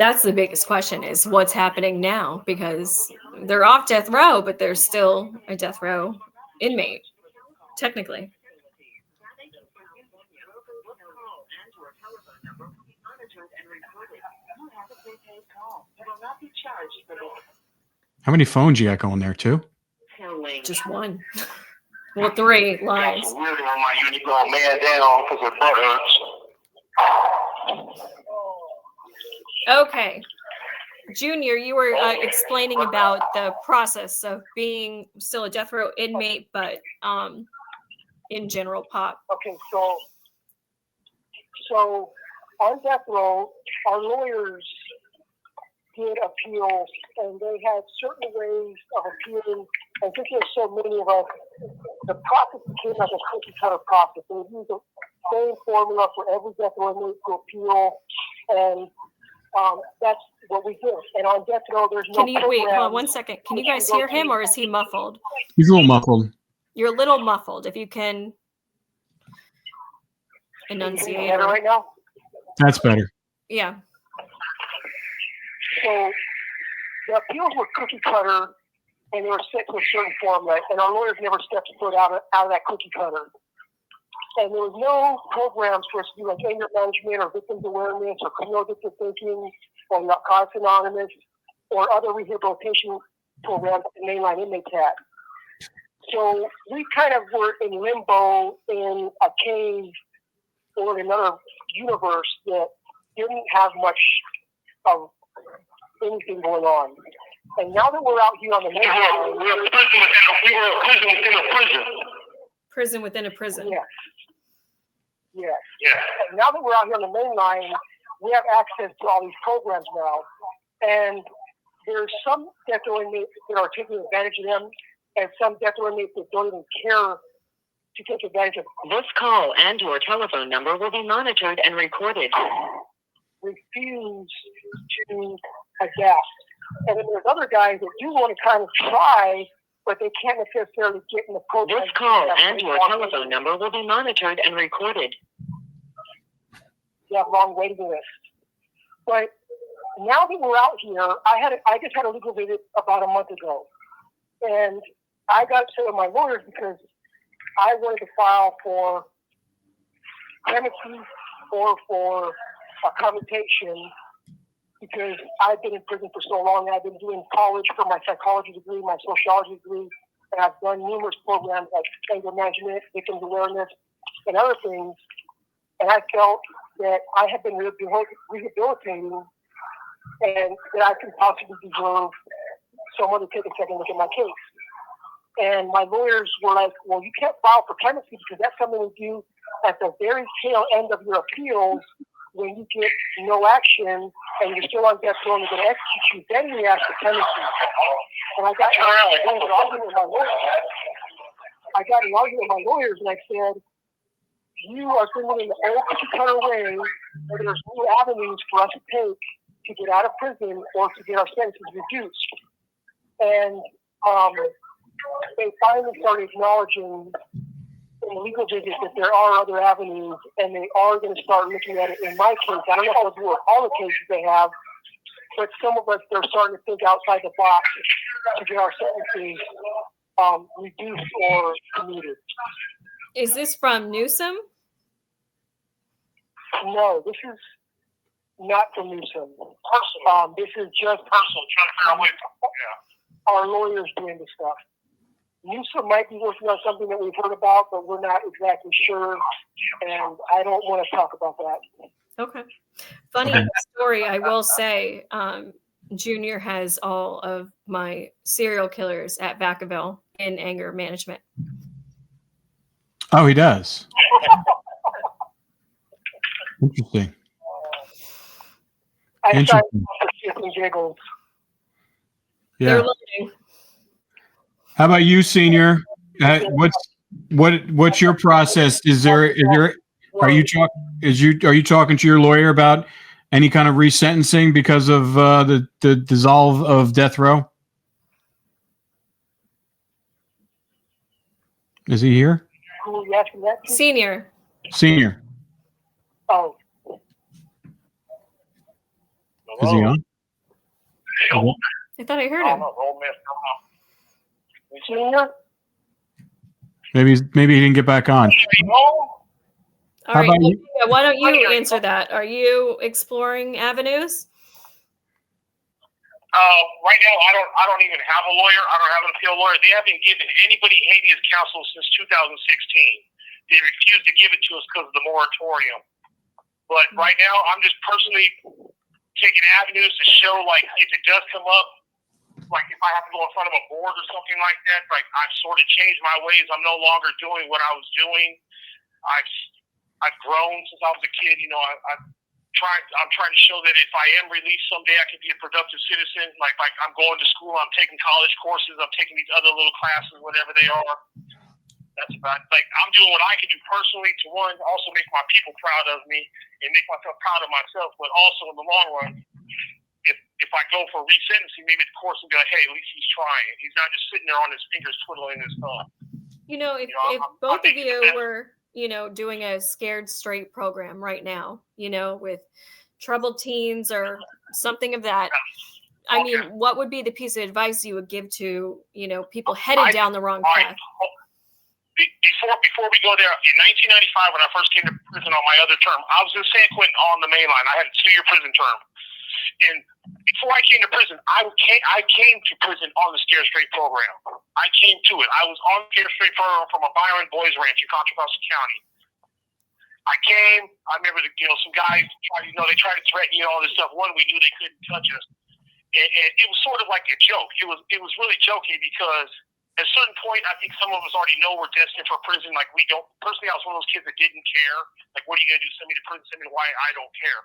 That's the biggest question is what's happening now, because they're off death row, but they're still a death row inmate, technically. How many phones you got going there, too? Just one. Well, 3 Got lines. some weird on my unit going man down because her butt hurts. Okay. Junior, you were explaining about the process of being still a death row inmate, but in general pop. Okay, so on death row, our lawyers did appeal, and they had certain ways of appealing. And since there's so many of us, the process became like a cookie cutter process. They used the same formula for every death row inmate to appeal, and that's what we did. And on death row, there's no. Can you wait? Hold on 1 second. Can you guys hear him, or is he muffled? He's a little muffled. You're a little muffled. If you can enunciate. Better right now? That's better. Yeah. So the appeals were cookie cutter, and they were set to a certain formula, and our lawyers never stepped foot out of that cookie cutter. And there was no programs for us to do like anger management or victims awareness or criminal addictive thinking or Narcotics Anonymous or other rehabilitation programs that the mainline inmates had. So we kind of were in limbo in a cave or in another universe that didn't have much of anything going on. And now that we're out here on the mainline, We were a prison within a prison. Prison within a prison. yes. Yes. Yeah. And now that we're out here on the main line, we have access to all these programs now. And there's some death row inmates that are taking advantage of them, and some death row inmates that don't even care to take advantage of them. This call and your telephone number will be monitored and recorded. Refuse to adapt. And then there's other guys that do want to kind of try, but they can't necessarily get in the program. This call and your telephone number will be monitored and recorded. You have long waiting lists. But now that we're out here, I just had a legal visit about a month ago, and I got upset with my lawyers because I wanted to file for clemency or for a commutation because I've been in prison for so long. I've been doing college for my psychology degree, my sociology degree, and I've done numerous programs like anger management, victims awareness, and other things. And I felt that I have been rehabilitating and that I can possibly deserve someone to take a second look at my case. And my lawyers were like, well, you can't file for clemency because that's something we do at the very tail end of your appeals when you get no action and you're still on death row and they're going to execute you. Then we ask for clemency. And I got in an argument with my lawyers. And I said, you are doing it in the old cookie-cutter way where there's new avenues for us to take to get out of prison or to get our sentences reduced. And they finally started acknowledging in legal visits that there are other avenues, and they are going to start looking at it. In my case, I don't know if they'll do all the cases they have, but some of us, they're starting to think outside the box to get our sentences reduced or commuted. Is this from Newsom? No, this is not from Newsom. This is just Personal, trying to figure out what. Yeah. our lawyers doing this stuff. Newsom might be working on something that we've heard about, but we're not exactly sure, and I don't want to talk about that. Okay. Funny story, I will say, Junior has all of my serial killers at Vacaville in anger management. Oh, he does. Interesting. I tried Interesting. for shits and giggles. They're Yeah. learning. How about you, Senior? What's your process? Are you talking to your lawyer about any kind of resentencing because of the dissolve of death row? Is he here? Who are you asking that to? Senior. Senior, Oh, is he on? I thought I heard him. Senior? Maybe he didn't get back on. All How right. about you? Why don't you answer that? Are you exploring avenues? Right now, I don't even have a lawyer. I don't have an appeal lawyer. They haven't given anybody habeas counsel since 2016. They refused to give it to us because of the moratorium. But right now, I'm just personally taking avenues to show, like, if it does come up, like if I have to go in front of a board or something like that, like I've sort of changed my ways. I'm no longer doing what I was doing. I've grown since I was a kid. You know, I'm trying to show that if I am released someday, I can be a productive citizen. Like I'm going to school, I'm taking college courses, I'm taking these other little classes, whatever they are. That's about, like, I'm doing what I can do personally to, one, also make my people proud of me and make myself proud of myself, but also in the long run, if I go for resentencing, maybe the courts will be like, hey, at least he's trying. He's not just sitting there on his fingers twiddling his thumb. You know, if both of you were, you know, doing a Scared Straight program right now, you know, with troubled teens or something of that, I mean, what would be the piece of advice you would give to, you know, people headed down the wrong path? Before we go there, in 1995, when I first came to prison on my other term, I was in San Quentin on the main line. I had a 2-year prison term. And before I came to prison, I came to prison on the Scared Straight program. I came to it. I was on the Scared Straight program from a Byron Boys Ranch in Contra Costa County. I came. I remember, some guys they tried to threaten you and all this stuff. One, we knew they couldn't touch us, and it was sort of like a joke. It was really jokey because at a certain point, I think some of us already know we're destined for prison. Like, we don't. Personally, I was one of those kids that didn't care. Like, what are you going to do? Send me to prison? Send me to why? I don't care.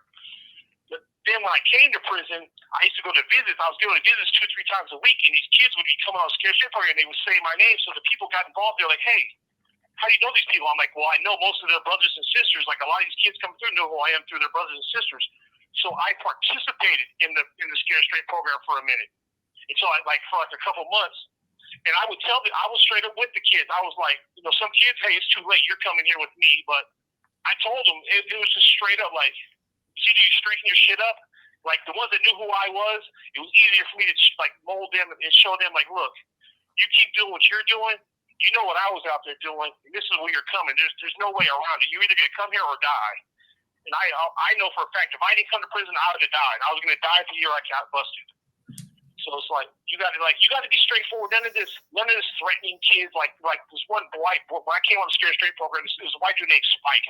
But then when I came to prison, I used to go to visits. I was doing visits 2-3 times a week, and these kids would be coming on Scared Straight program, and they would say my name. So the people got involved. They're like, hey, how do you know these people? I'm like, well, I know most of their brothers and sisters. Like, a lot of these kids come through know who I am through their brothers and sisters. So I participated in the Scared Straight program for a minute. And so for a couple months. And I would tell them, I was straight up with the kids. I was like, some kids, hey, it's too late. You're coming here with me. But I told them, it was just straight up like, you straighten your shit up. Like, the ones that knew who I was, it was easier for me to, mold them and show them, look, you keep doing what you're doing. You know what I was out there doing, and this is where you're coming. There's no way around it. You're either going to come here or die. And I know for a fact, if I didn't come to prison, I would have died. I was going to die the year I got busted. So it's like you got to be straightforward. None of this threatening kids. Like this one white boy, when I came on the Scared Straight program, there was a white dude named Spike,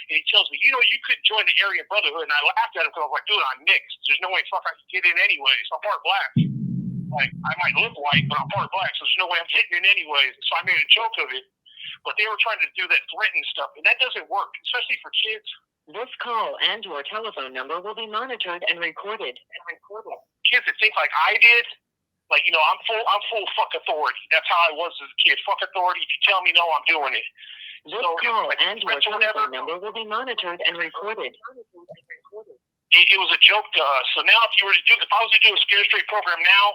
and he tells me, you could join the Aryan Brotherhood, and I laughed at him because I was like, dude, I'm mixed. There's no way I could get in anyways. I'm part black. Like, I might look white, but I'm part black, so there's no way I'm getting in anyways. So I made a joke of it, but they were trying to do that threatening stuff, and that doesn't work, especially for kids. This call and your telephone number will be monitored and recorded. Kids that think like I did, I'm full fuck authority. That's how I was as a kid. Fuck authority. If you tell me no, I'm doing it. This call and your telephone number will be monitored and recorded. It was a joke to us. So now, if I was to do a Scared Straight program now,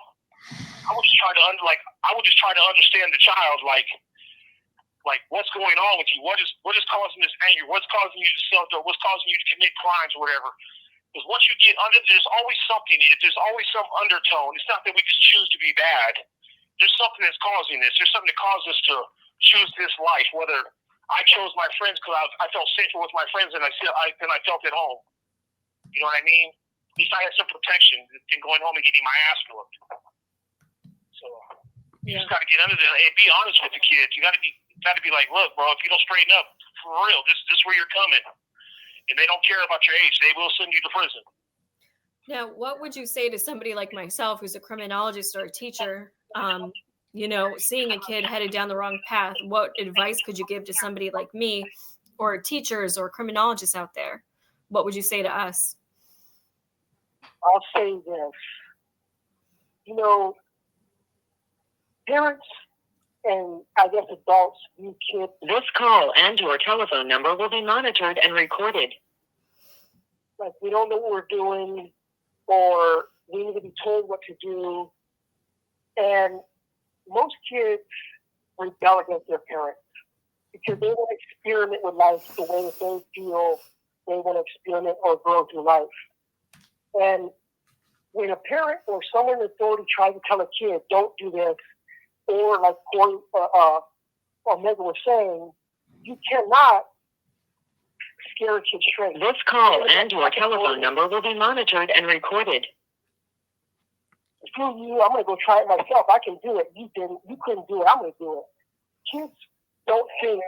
I would just try to understand the child, like what's going on with you? What is causing this anger? What's causing you to self-doubt? What's causing you to commit crimes or whatever? Because once you get under, there's always something. There's always some undertone. It's not that we just choose to be bad. There's something that's causing this. There's something that caused us to choose this life. Whether I chose my friends because I felt safer with my friends than I felt at home. You know what I mean? At least I had some protection than going home and getting my ass whooped. So you just got to get under this and be honest with the kids. You got to be like, look, bro, if you don't straighten up for real, this is where you're coming. And they don't care about your age. They will send you to prison. Now, what would you say to somebody like myself who's a criminologist or a teacher, seeing a kid headed down the wrong path? What advice could you give to somebody like me or teachers or criminologists out there? What would you say to us? I'll say this. Parents and I guess adults view kids. This call and your telephone number will be monitored and recorded. Like, we don't know what we're doing, or we need to be told what to do. And most kids rebel against their parents because they want to experiment with life the way that they feel they want to experiment or grow through life. And when a parent or someone in authority tries to tell a kid, don't do this, or like Corey or Megan was saying, you cannot scare a kid straight. This call and your telephone number will be monitored and recorded. screw you, I'm going to go try it myself. I can do it. You didn't. You couldn't do it. I'm going to do it. Kids don't think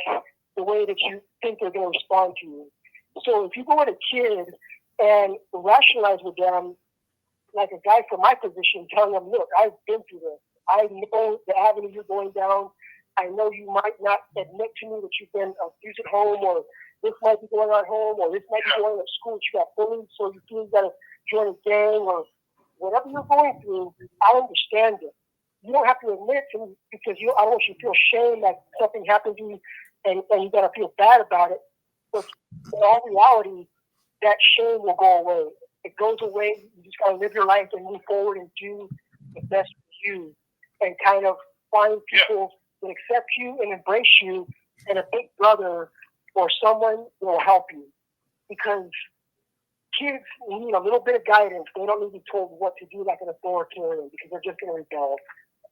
the way that you think they're going to respond to you. So if you go with a kid and rationalize with them, like a guy from my position, telling them, look, I've been through this. I know the avenue you're going down. I know you might not admit to me that you've been abused at home, or this might be going on at home, or this might be going on at school. You got bullied, so you feel you got to join a gang, or whatever you're going through. I understand it. You don't have to admit it to me because I don't want you to feel shame that something happened to you and you got to feel bad about it. But in all reality, that shame will go away. It goes away. You just got to live your life and move forward and do the best for you and kind of find people that accept you and embrace you, and a big brother or someone will help you. Because kids need a little bit of guidance. They don't need to be told what to do like an authoritarian because they're just going to rebel.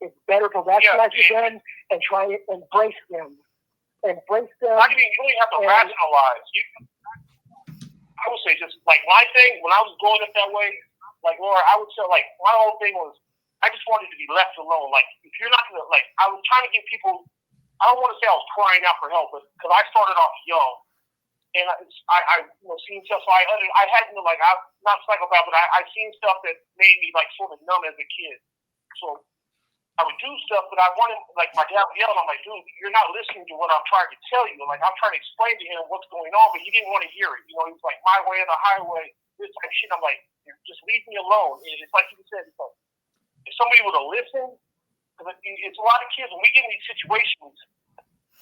It's better to rationalize with them and try to embrace them. Embrace them. I mean, you really have to rationalize. I would say just like my thing, when I was growing up that way, like Laura, I would say like my whole thing was I just wanted to be left alone. Like if you're not going to, like I was trying to get people, I don't want to say I was crying out for help, but because I started off young. And I seen stuff. So I had like I'm not psychopath, but I seen stuff that made me like sort of numb as a kid. So I would do stuff, but I wanted like my dad would yell, and I'm like, dude, you're not listening to what I'm trying to tell you. Like I'm trying to explain to him what's going on, but he didn't want to hear it. You know, he's like my way or the highway, this type of shit. I'm like, just leave me alone. And it's like you said, it's like, if somebody would have listened, because it's a lot of kids when we get in these situations.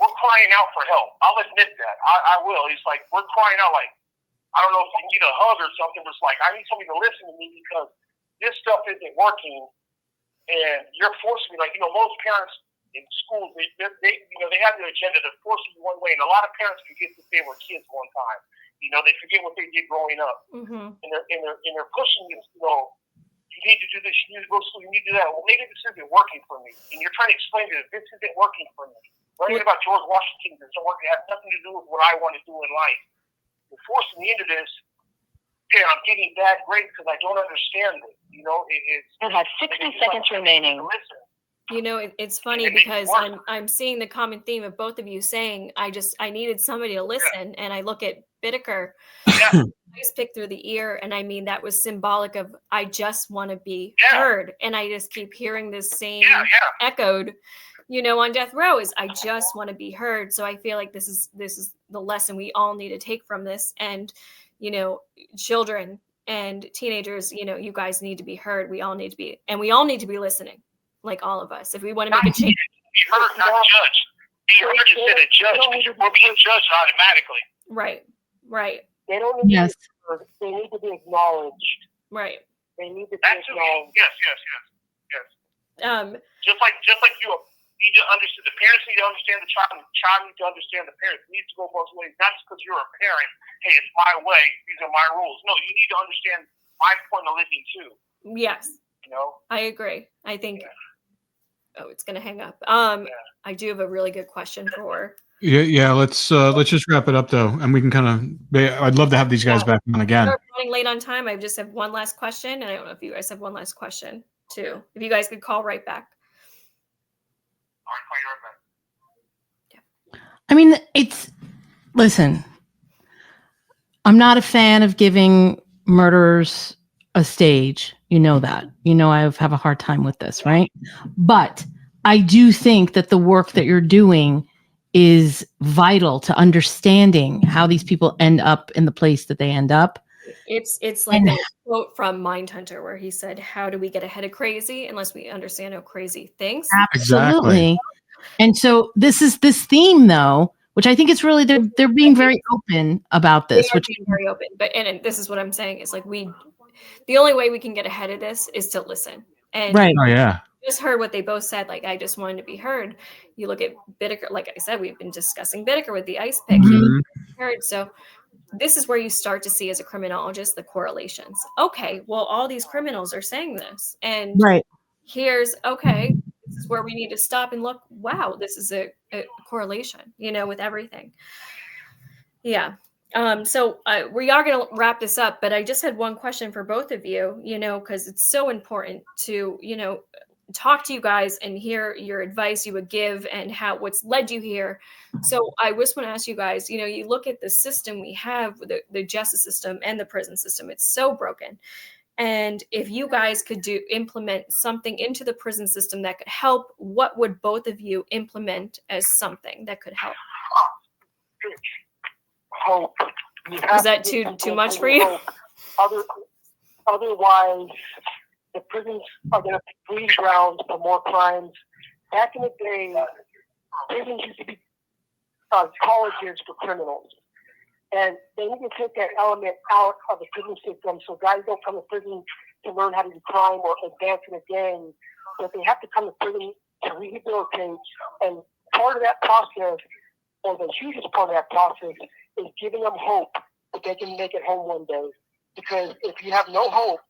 We're crying out for help. I'll admit that. I will. It's like we're crying out like, I don't know if you need a hug or something, but it's like, I need somebody to listen to me because this stuff isn't working and you're forcing me. Like, most parents in schools, they have their agenda to force you one way, and a lot of parents forget that they were kids one time. They forget what they did growing up. Mm-hmm. And they're pushing you, you need to do this, you need to go to school, you need to do that. Well, maybe this isn't working for me. And you're trying to explain to them, this isn't working for me. Learning about George Washington doesn't work. It has nothing to do with what I want to do in life. You're forcing me into this. Okay, I'm getting bad grades because I don't understand it. You have 60 seconds remaining. It's funny because I'm seeing the common theme of both of you saying I needed somebody to listen, and I look at Bittaker. I just picked through the ear, and I mean that was symbolic of I just want to be heard, and I just keep hearing this same echoed. On death row is I just want to be heard. So I feel like this is the lesson we all need to take from this. And, children and teenagers, you guys need to be heard. We all need to be listening, like all of us. If we want to make a change. Be heard, not judged. Be heard instead of judged, because we're being judged automatically. Right. They don't need to be heard. They need to be acknowledged. Right. They need to be acknowledged. Yes. Just like you need to understand, the parents need to understand the child, and the child needs to understand the parents. It needs to go both ways. Not just because you're a parent, hey, it's my way, these are my rules. No, you need to understand my point of living too. Yes. I agree. I think it's gonna hang up. I do have a really good question for let's just wrap it up though, and we can kind of I'd love to have these guys back on again. We're running late on time. I just have one last question, and I don't know if you guys have one last question too. If you guys could call right back. I mean, listen, I'm not a fan of giving murderers a stage. You know that. I have a hard time with this, right? But I do think that the work that you're doing is vital to understanding how these people end up in the place that they end up. It's like a quote from Mindhunter where he said, how do we get ahead of crazy unless we understand how crazy thinks? Absolutely. Exactly. And so this theme though, which I think it's really, they're being very open about this. Which being very open, and this is what I'm saying is like the only way we can get ahead of this is to listen. And right. Oh yeah. Just heard what they both said. Like, I just wanted to be heard. You look at Bittaker, like I said, we've been discussing Bittaker with the ice pick. Mm-hmm. Heard. So this is where you start to see as a criminologist, the correlations. Okay. Well, all these criminals are saying this, and here's, this is where we need to stop and look. Wow. This is a correlation, with everything. Yeah. So we are going to wrap this up, but I just had one question for both of you, because it's so important to, talk to you guys and hear your advice you would give and what's led you here. So I just want to ask you guys, you look at the system we have, the justice system and the prison system, it's so broken. And if you guys could implement something into the prison system that could help, what would both of you implement as something that could help? Hope. Is that too much for you? Otherwise, the prisons are going to be breeding grounds for more crimes. Back in the day, prisons used to be colleges for criminals. And they need to take that element out of the prison system so guys don't come to prison to learn how to do crime or advance in a gang, but they have to come to prison to rehabilitate. And part of that process, or the hugest part of that process, is giving them hope that they can make it home one day. Because if you have no hope,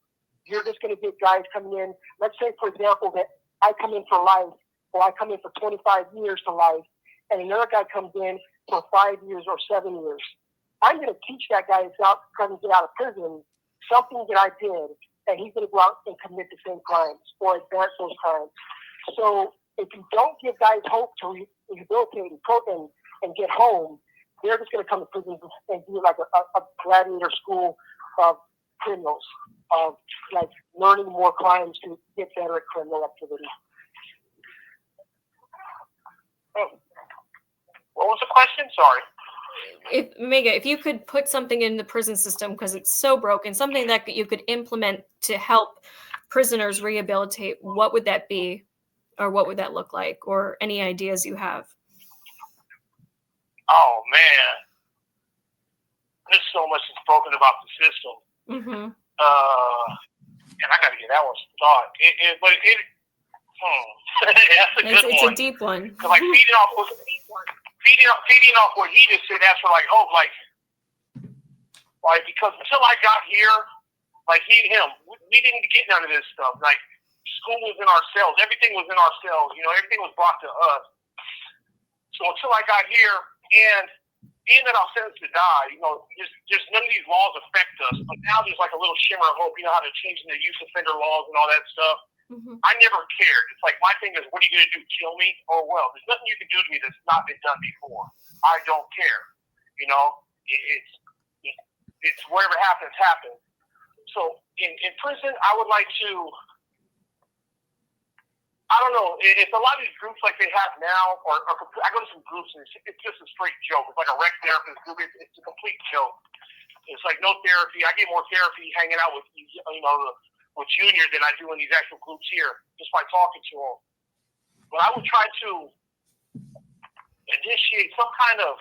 you're just going to get guys coming in. Let's say, for example, that I come in for life, or I come in for 25 years to life, and another guy comes in for 5 years or 7 years. I'm going to teach that guy that's trying to get out of prison something that I did, and he's going to go out and commit the same crimes or advance those crimes. So if you don't give guys hope to rehabilitate and get home, they're just going to come to prison and do like a gladiator school of criminals, of like learning more crimes to get better at criminal activity. What was the question? Sorry. If you could put something in the prison system because it's so broken, something that you could implement to help prisoners rehabilitate, what would that be, or what would that look like, or any ideas you have? Oh man, there's so much that's broken about the system. Mm-hmm. And I got to get that one thought. That's a good one. It's a deep one. Like feeding off what he just said, that's for like hope, like because until I got here, like we didn't get none of this stuff. Like school was in our cells, everything was in our cells. Everything was brought to us. So until I got here, and being that I'm sentenced to die, just none of these laws affect us. But now there's like a little shimmer of hope. How they're changing the youth offender laws and all that stuff. Mm-hmm. I never cared. It's like my thing is, what are you going to do? Kill me? Oh well, there's nothing you can do to me that's not been done before. I don't care. It's whatever happens, happens. So in prison, I would like to. I don't know if a lot of these groups like they have now, or I go to some groups and it's just a straight joke. It's like a rec therapist group. It's a complete joke. It's like no therapy. I get more therapy hanging out with with juniors than I do in these actual groups here, just by talking to them. But I would try to initiate some kind of.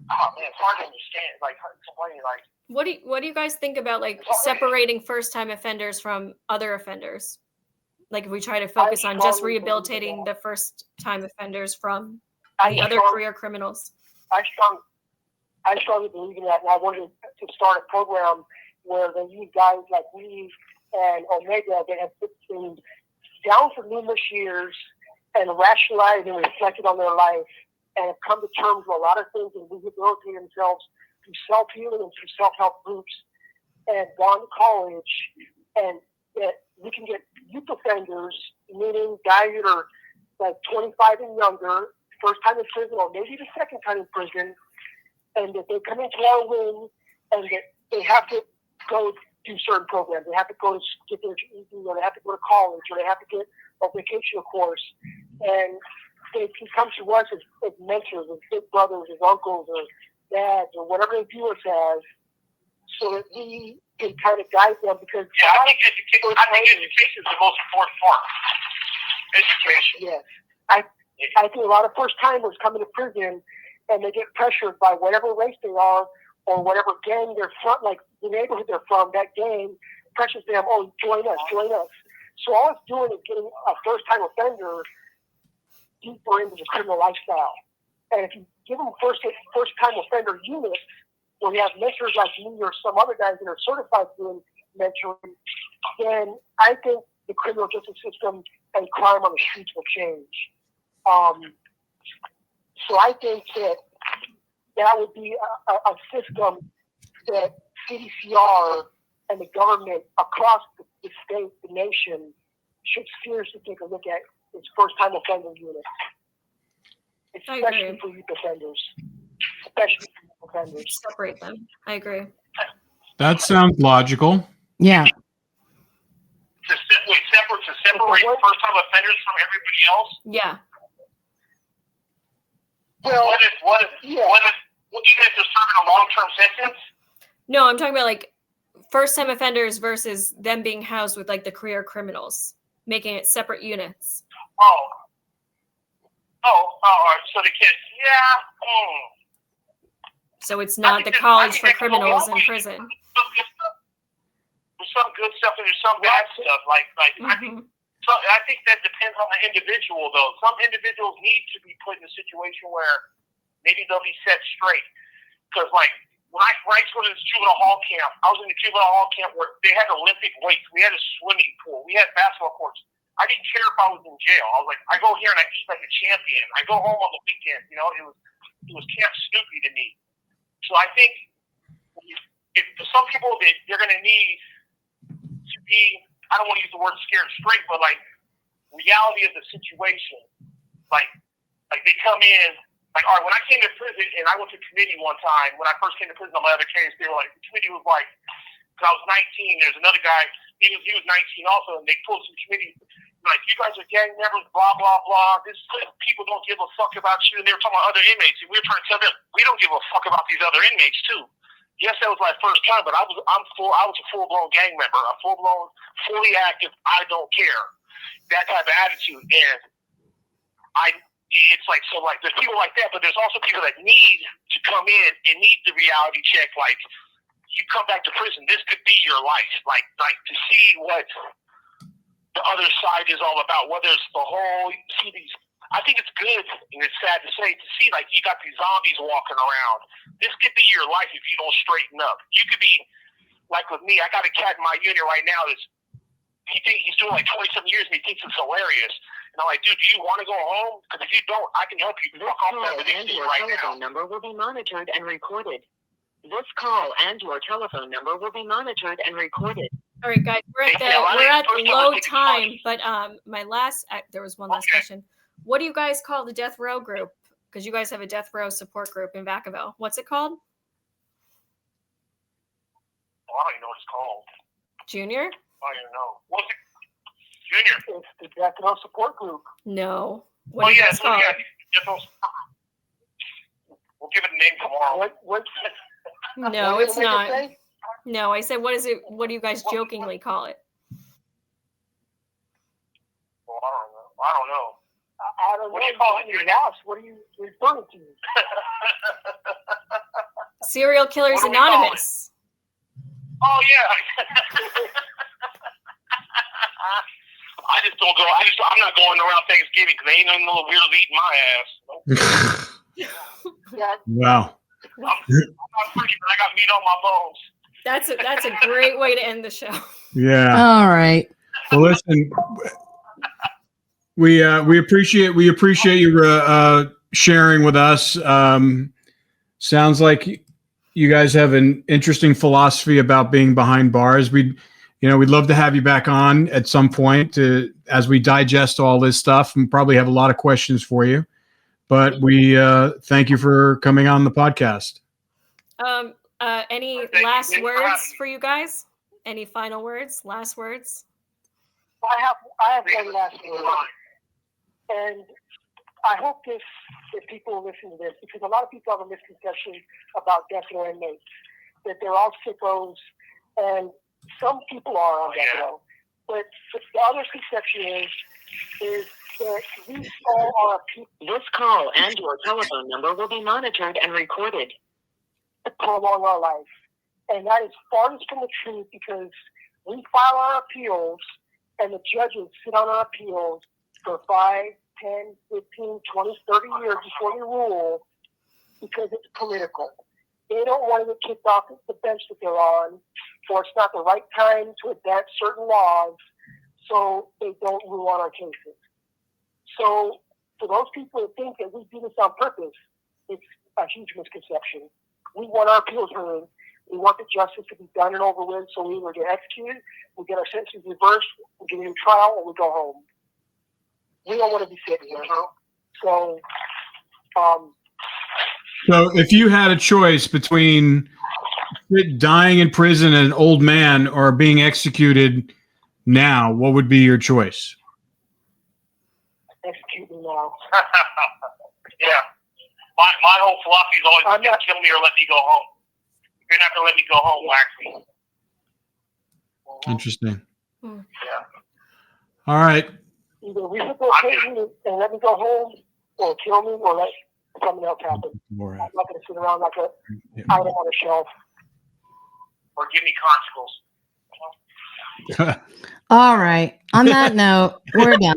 Oh man, it's hard to understand. Like explaining like. What do you guys think about like separating first-time offenders from other offenders? Like if we try to focus on just rehabilitating the first-time offenders from the other career criminals. I strongly believe in that, and I wanted to start a program where they use guys like me and Omega that have been down for numerous years and rationalized and reflected on their life and have come to terms with a lot of things and rehabilitated themselves through self-healing and through self-help groups and gone to college, and that we can get youth offenders, meaning guys that are like 25 and younger, first time in prison or maybe the second time in prison, and that they come into our wing and that they have to go do certain programs. They have to go to get their GED, or they have to go to college, or they have to get a vocational course. And they can come to us as mentors, as big brothers, as uncles, or dads, or whatever they view us as, so that we can kind of guide them. Because I think education is the most important part. Education. Yes. I think a lot of first-timers come into prison and they get pressured by whatever race they are or whatever gang they're from, like the neighborhood they're from, that gang pressures them, oh, join us. So all it's doing is getting a first-time offender deeper into the criminal lifestyle. And if you give them first-time offender unit, where you have mentors like me or some other guys that are certified doing mentoring, then I think the criminal justice system and crime on the streets will change. So I think that that would be a system that CDCR and the government across the state, the nation, should seriously take a look at its first-time offender unit, especially for youth offenders. Especially for youth offenders. Separate them. I agree. That sounds logical. Yeah. To separate first-time offenders from everybody else. Yeah. Well, What if even if they're serving a long-term sentence? No, I'm talking about like first-time offenders versus them being housed with like the career criminals, making it separate units. Oh, all right. So the kids, So it's not the college for criminals in prison. There's some good stuff and there's some bad stuff. I think that depends on the individual, though. Some individuals need to be put in a situation where maybe they'll be set straight. Because, like, when I went to this juvenile hall camp, I was in the juvenile hall camp where they had Olympic weights. We had a swimming pool. We had basketball courts. I didn't care if I was in jail. I was like, I go here and I eat like a champion. I go home on the weekend. You know, it was Camp Snoopy to me. So I think if for some people, they're going to need to be, I don't want to use the word scared straight, but like reality of the situation. Like they come in, like, all right, when I came to prison and I went to committee one time, when I first came to prison on my other case, they were like, the committee was like, because I was 19, there's another guy, he was 19 also, and they pulled some committee, like, you guys are gang members, blah, blah, blah. People don't give a fuck about you, and they were talking about other inmates, and we were trying to tell them, we don't give a fuck about these other inmates, too. Yes, that was my first time, but I was a full-blown gang member, a full-blown, fully active, I don't care, that type of attitude. And it's like, so like, there's people like that, but there's also people that need to come in and need the reality check. Like, you come back to prison, this could be your life. Like to see what the other side is all about, whether it's the whole, see these, I think it's good, and it's sad to say, to see like you got these zombies walking around. This could be your life if you don't straighten up. You could be, like with me, I got a cat in my unit right now that's, he's doing like 20-some years and he thinks it's hilarious. And I'm like, dude, do you want to go home? Because if you don't, I can help you. This call and your telephone number will be monitored and recorded. This call and your telephone number will be monitored and recorded. All right, guys, we're at low time, but there was one last question. What do you guys call the death row group? Because you guys have a death row support group in Vacaville. What's it called? Oh, I don't even know what it's called. Junior? I don't even know. What's it? Junior. It's the death row support group. No. What do you guys call it? We'll give it a name tomorrow. No, it's not. No, I said, what is it? What do you guys jokingly call it? Well, I don't know. I don't know. What do you call it? You're lost. What are you referring to? Serial Killers Anonymous. Oh, yeah. I just don't go. I'm not going around Thanksgiving because they ain't no little weirdos eating my ass. Yeah. Wow. I'm not pretty, but I got meat on my bones. That's a great way to end the show. Yeah. All right. Well, listen, we appreciate you sharing with us. Sounds like you guys have an interesting philosophy about being behind bars. We'd love to have you back on at some point as we digest all this stuff, and probably have a lot of questions for you. But we thank you for coming on the podcast. Any last words for you guys? Any final words? Last words? I have one last word. And I hope if people listen to this, because a lot of people have a misconception about death row inmates, that they're all sickos, and some people are on death row. But the other conception is that we all are people. This call and your telephone number will be monitored and recorded. Prolong our life. And that is farthest from the truth, because we file our appeals and the judges sit on our appeals for 5, 10, 15, 20, 30 years before they rule, because it's political. They don't want to get kicked off the bench that they're on, or it's not the right time to adapt certain laws, so they don't rule on our cases. So for those people that think that we do this on purpose, it's a huge misconception. We want our appeals heard. We want the justice to be done and over with, so we either get executed, we get our sentences reversed, we get a new trial, or we go home. We don't want to be sitting here. So, So if you had a choice between dying in prison as an old man or being executed now, what would be your choice? execute me now. Yeah. My whole philosophy is always going to kill me or let me go home. If you're not going to let me go home, wax me. Interesting. Yeah. All right. Either rehabilitate me and let me go home, or kill me, or let something else happen. I'm not going to sit around like a item on a shelf. Or give me constables. All right. On that note, we're done.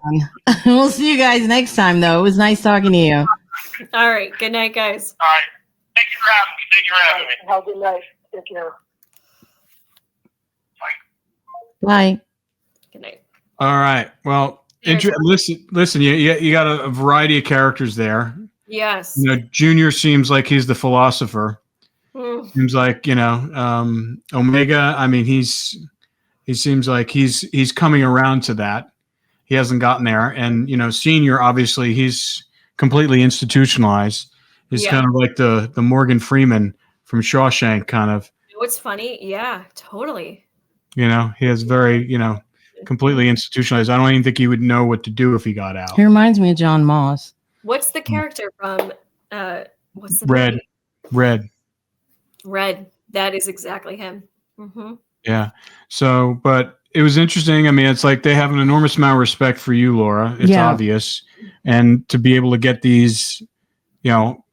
We'll see you guys next time, though. It was nice talking to you. All right. Good night, guys. All right. Thank you for having me. Thank you for having me. Have a good night. Take care. Bye. Good night. All right. Well, listen. You got a variety of characters there. Yes. You know, Junior seems like he's the philosopher. Seems like, Omega. I mean, he seems like he's coming around to that. He hasn't gotten there, and Senior, obviously, he's completely institutionalized. He's kind of like the Morgan Freeman from Shawshank, kind of. What's funny? Yeah, totally. He has very, completely institutionalized. I don't even think he would know what to do if he got out. He reminds me of John Moss. What's the character from? What's the Red? movie? Red. That is exactly him. Mm-hmm. Yeah. So, but it was interesting. I mean, it's like they have an enormous amount of respect for you, Laura. It's obvious, and to be able to get these,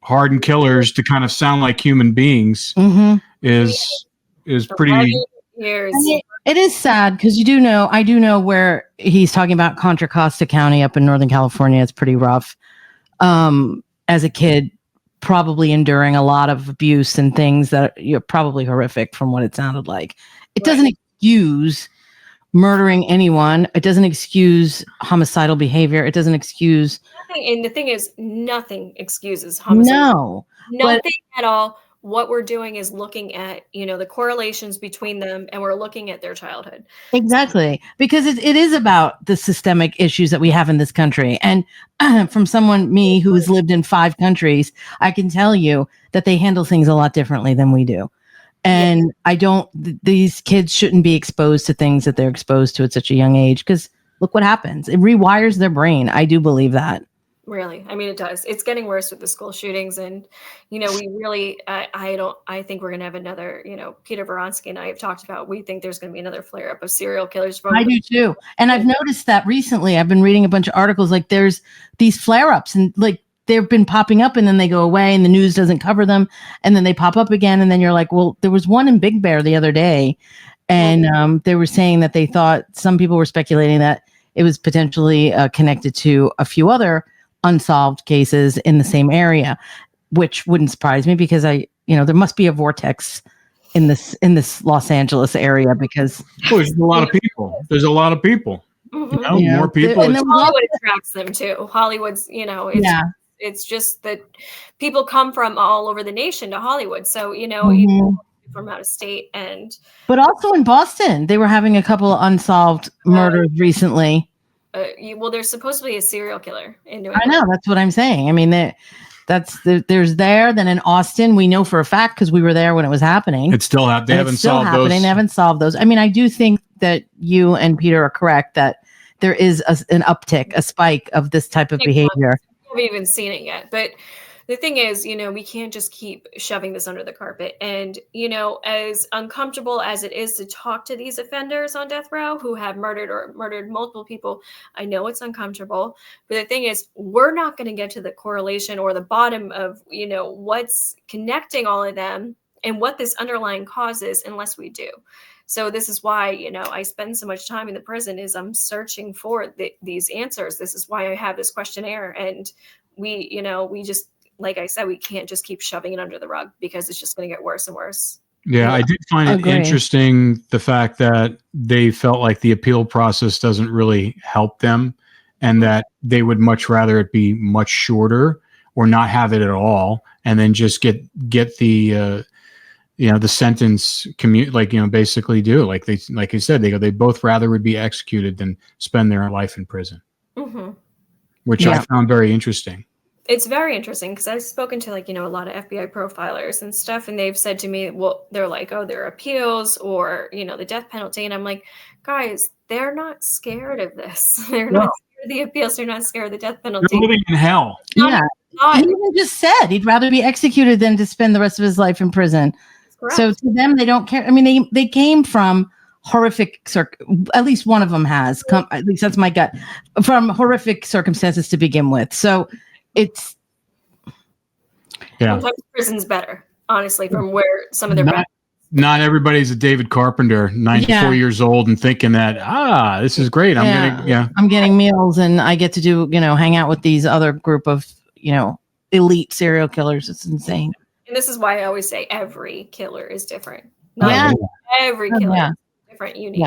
hardened killers to kind of sound like human beings is pretty. Years. It is sad because I do know where he's talking about Contra Costa County up in Northern California. It's pretty rough. As a kid, probably enduring a lot of abuse and things that are probably horrific from what it sounded like. It doesn't excuse murdering anyone. It doesn't excuse homicidal behavior. It doesn't excuse. And the thing is, nothing excuses homicide. No. Nothing at all. What we're doing is looking at, the correlations between them, and we're looking at their childhood. Exactly. Because it is about the systemic issues that we have in this country. And from me who has lived in 5 countries, I can tell you that they handle things a lot differently than we do. And these kids shouldn't be exposed to things that they're exposed to at such a young age, because look what happens. It rewires their brain. I do believe that. Really. I mean, it does. It's getting worse with the school shootings. And, we really, I think we're going to have another, Peter Vronsky and I have talked about, we think there's going to be another flare up of serial killers. I do too. And I've noticed that recently. I've been reading a bunch of articles, like there's these flare ups, and like they've been popping up and then they go away and the news doesn't cover them. And then they pop up again. And then you're like, well, there was one in Big Bear the other day. And they were saying that they thought, some people were speculating that it was potentially connected to a few other unsolved cases in the same area, which wouldn't surprise me, because there must be a vortex in this Los Angeles area, because there's a lot of people. There's a lot of people. More people. And Hollywood attracts them too. Hollywood's, it's just that people come from all over the nation to Hollywood. So, from out of state, but also in Boston, they were having a couple of unsolved murders recently. Well, there's supposed to be a serial killer in New England. I know, that's what I'm saying. I mean, there's there. Then in Austin, we know for a fact, because we were there when it was happening. It's still happening. They haven't solved those. They haven't solved those. I mean, I do think that you and Peter are correct that there is an uptick, a spike of this type of behavior. I haven't even seen it yet, but the thing is, we can't just keep shoving this under the carpet. And, as uncomfortable as it is to talk to these offenders on death row who have murdered multiple people, I know it's uncomfortable. But the thing is, we're not going to get to the correlation or the bottom of, what's connecting all of them and what this underlying cause is unless we do. So this is why, I spend so much time in the prison, is I'm searching for these answers. This is why I have this questionnaire. And we just, like I said, we can't just keep shoving it under the rug, because it's just going to get worse and worse. Yeah, I did find it interesting, the fact that they felt like the appeal process doesn't really help them, and that they would much rather it be much shorter, or not have it at all, and then just get the the sentence basically do like you said, they both rather would be executed than spend their life in prison, which I found very interesting. It's very interesting because I've spoken to a lot of FBI profilers and stuff, and they've said to me, well, they're like, oh, there are appeals or, the death penalty. And I'm like, guys, they're not scared of this. They're not scared of the appeals. They're not scared of the death penalty. They're living in hell. Yeah. He even just said he'd rather be executed than to spend the rest of his life in prison. So to them, they don't care. I mean, they came from horrific, at least one of them has come, at least that's my gut, from horrific circumstances to begin with. So it's sometimes prison's better, honestly, from where some of their not everybody's a David Carpenter, 94 years old, and thinking that this is great. I'm getting meals and I get to do hang out with these other group of elite serial killers. It's insane. And this is why I always say every killer is different. Every killer is different, unique.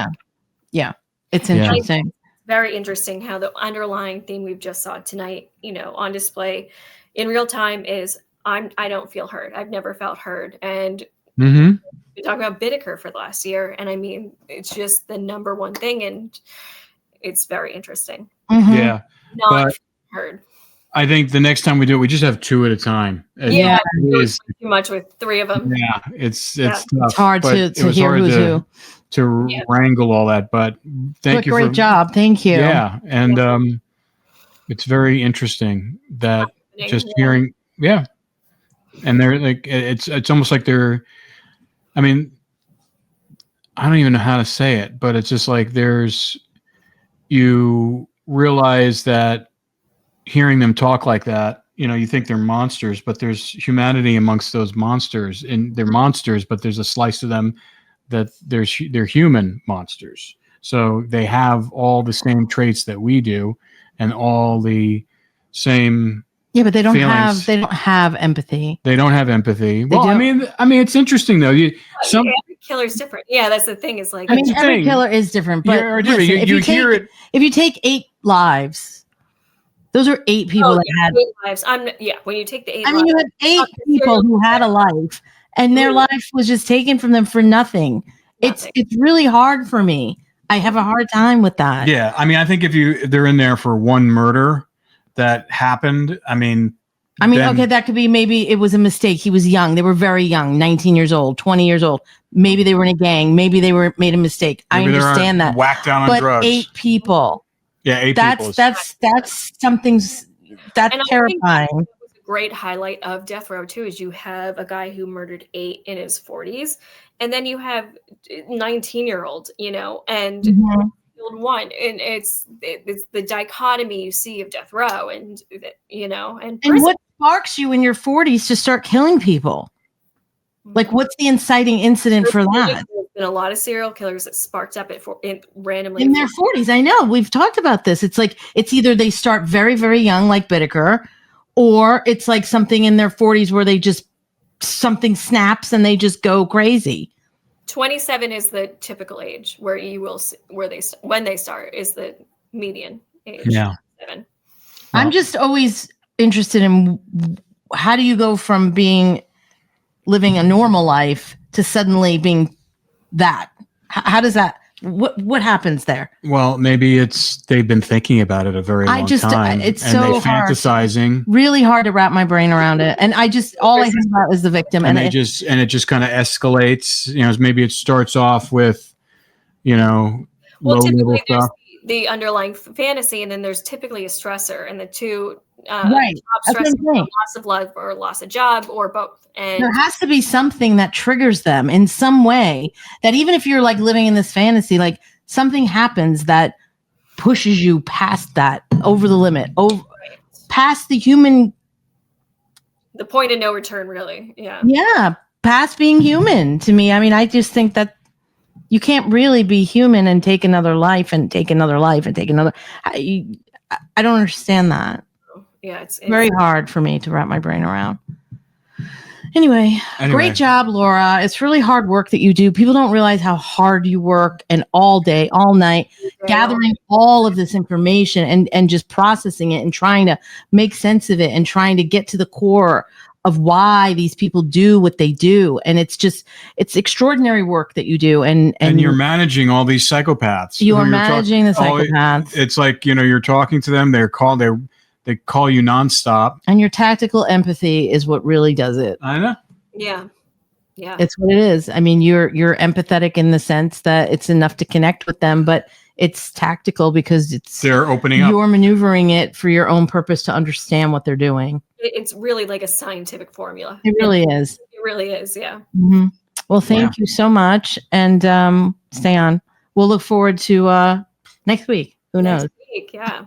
Yeah, it's interesting. Very interesting how the underlying theme we've just saw tonight, on display in real time is I don't feel heard. I've never felt heard. And we talked about Bittaker for the last year. And I mean, it's just the number one thing. And it's very interesting. Yeah. Not heard. I think the next time we do it, we just have 2 at a time. It's too much with 3 of them. Yeah, it's tough. It's hard to hear who's who. To wrangle all that, but thank you. Great job. Thank you. Yeah. And it's very interesting that just hearing, and they're like, it's almost like they're, I mean, I don't even know how to say it, but it's just like you realize that hearing them talk like that, you think they're monsters, but there's humanity amongst those monsters, and they're monsters, but there's a slice of them that they're human monsters. So they have all the same traits that we do and all the same but they don't feelings. have empathy. They don't have empathy. I mean it's interesting though. Every killer's different. Yeah, that's the thing. Is like every killer is different, but listen, if you take 8 lives, those are 8 people that had 8 lives. When you take the 8 lives, you have 8 people who had a life and their life was just taken from them for nothing. It's really hard for me. I have a hard time with that. Yeah, I mean, I think if they're in there for one murder that happened, okay, that could be, maybe it was a mistake. He was young. They were very young, 19 years old, 20 years old. Maybe they were in a gang. Maybe they made a mistake. Maybe I understand that. Whacked down on drugs. 8 people. Yeah, 8 people. That's terrifying. Great highlight of death row too is you have a guy who murdered 8 in his 40s, and then you have 19-year-old, and killed 1, and it's the dichotomy you see of death row, and and what sparks you in your 40s to start killing people? Like, what's the inciting incident for that? There's been a lot of serial killers that sparked up randomly in their 40s. I know, we've talked about this. It's like it's either they start very, very young, like Bittaker, or it's like something in their 40s where something snaps and they just go crazy. 27 is the typical age where you will see, when they start is the median age. Yeah. 7. I'm just always interested in how do you go from living a normal life to suddenly being that? How does that? What happens there? Well, maybe they've been thinking about it a very long time. It's and so they're fantasizing. Really hard to wrap my brain around it. And all I think about is the victim. And it just kind of escalates. Maybe it starts off with, low level stuff. The underlying fantasy, and then there's typically a stressor, and the two right. top stressors, loss of love or loss of job, or both. And there has to be something that triggers them in some way, that even if you're like living in this fantasy, like something happens that pushes you past that, over the limit, past the human, the point of no return, really. Yeah, past being human. To me, I mean, I just think that you can't really be human and take another life and take another life and take another. I don't understand that. Yeah, it's very hard for me to wrap my brain around. Anyway, great job, Laura. It's really hard work that you do. People don't realize how hard you work and all day, all night, gathering all of this information and just processing it and trying to make sense of it and trying to get to the core of why these people do what they do. And it's extraordinary work that you do. And you're managing all these psychopaths. You are managing the psychopaths. It's like, you're talking to them. They call you nonstop. And your tactical empathy is what really does it. I know. Yeah. Yeah. It's what it is. I mean, you're empathetic in the sense that it's enough to connect with them, but it's tactical because they're opening up. You're maneuvering it for your own purpose to understand what they're doing. It's really like a scientific formula. It really is. It really is. Yeah. Mm-hmm. Well, thank you so much. And stay on. We'll look forward to next week. Who knows? Next week, yeah.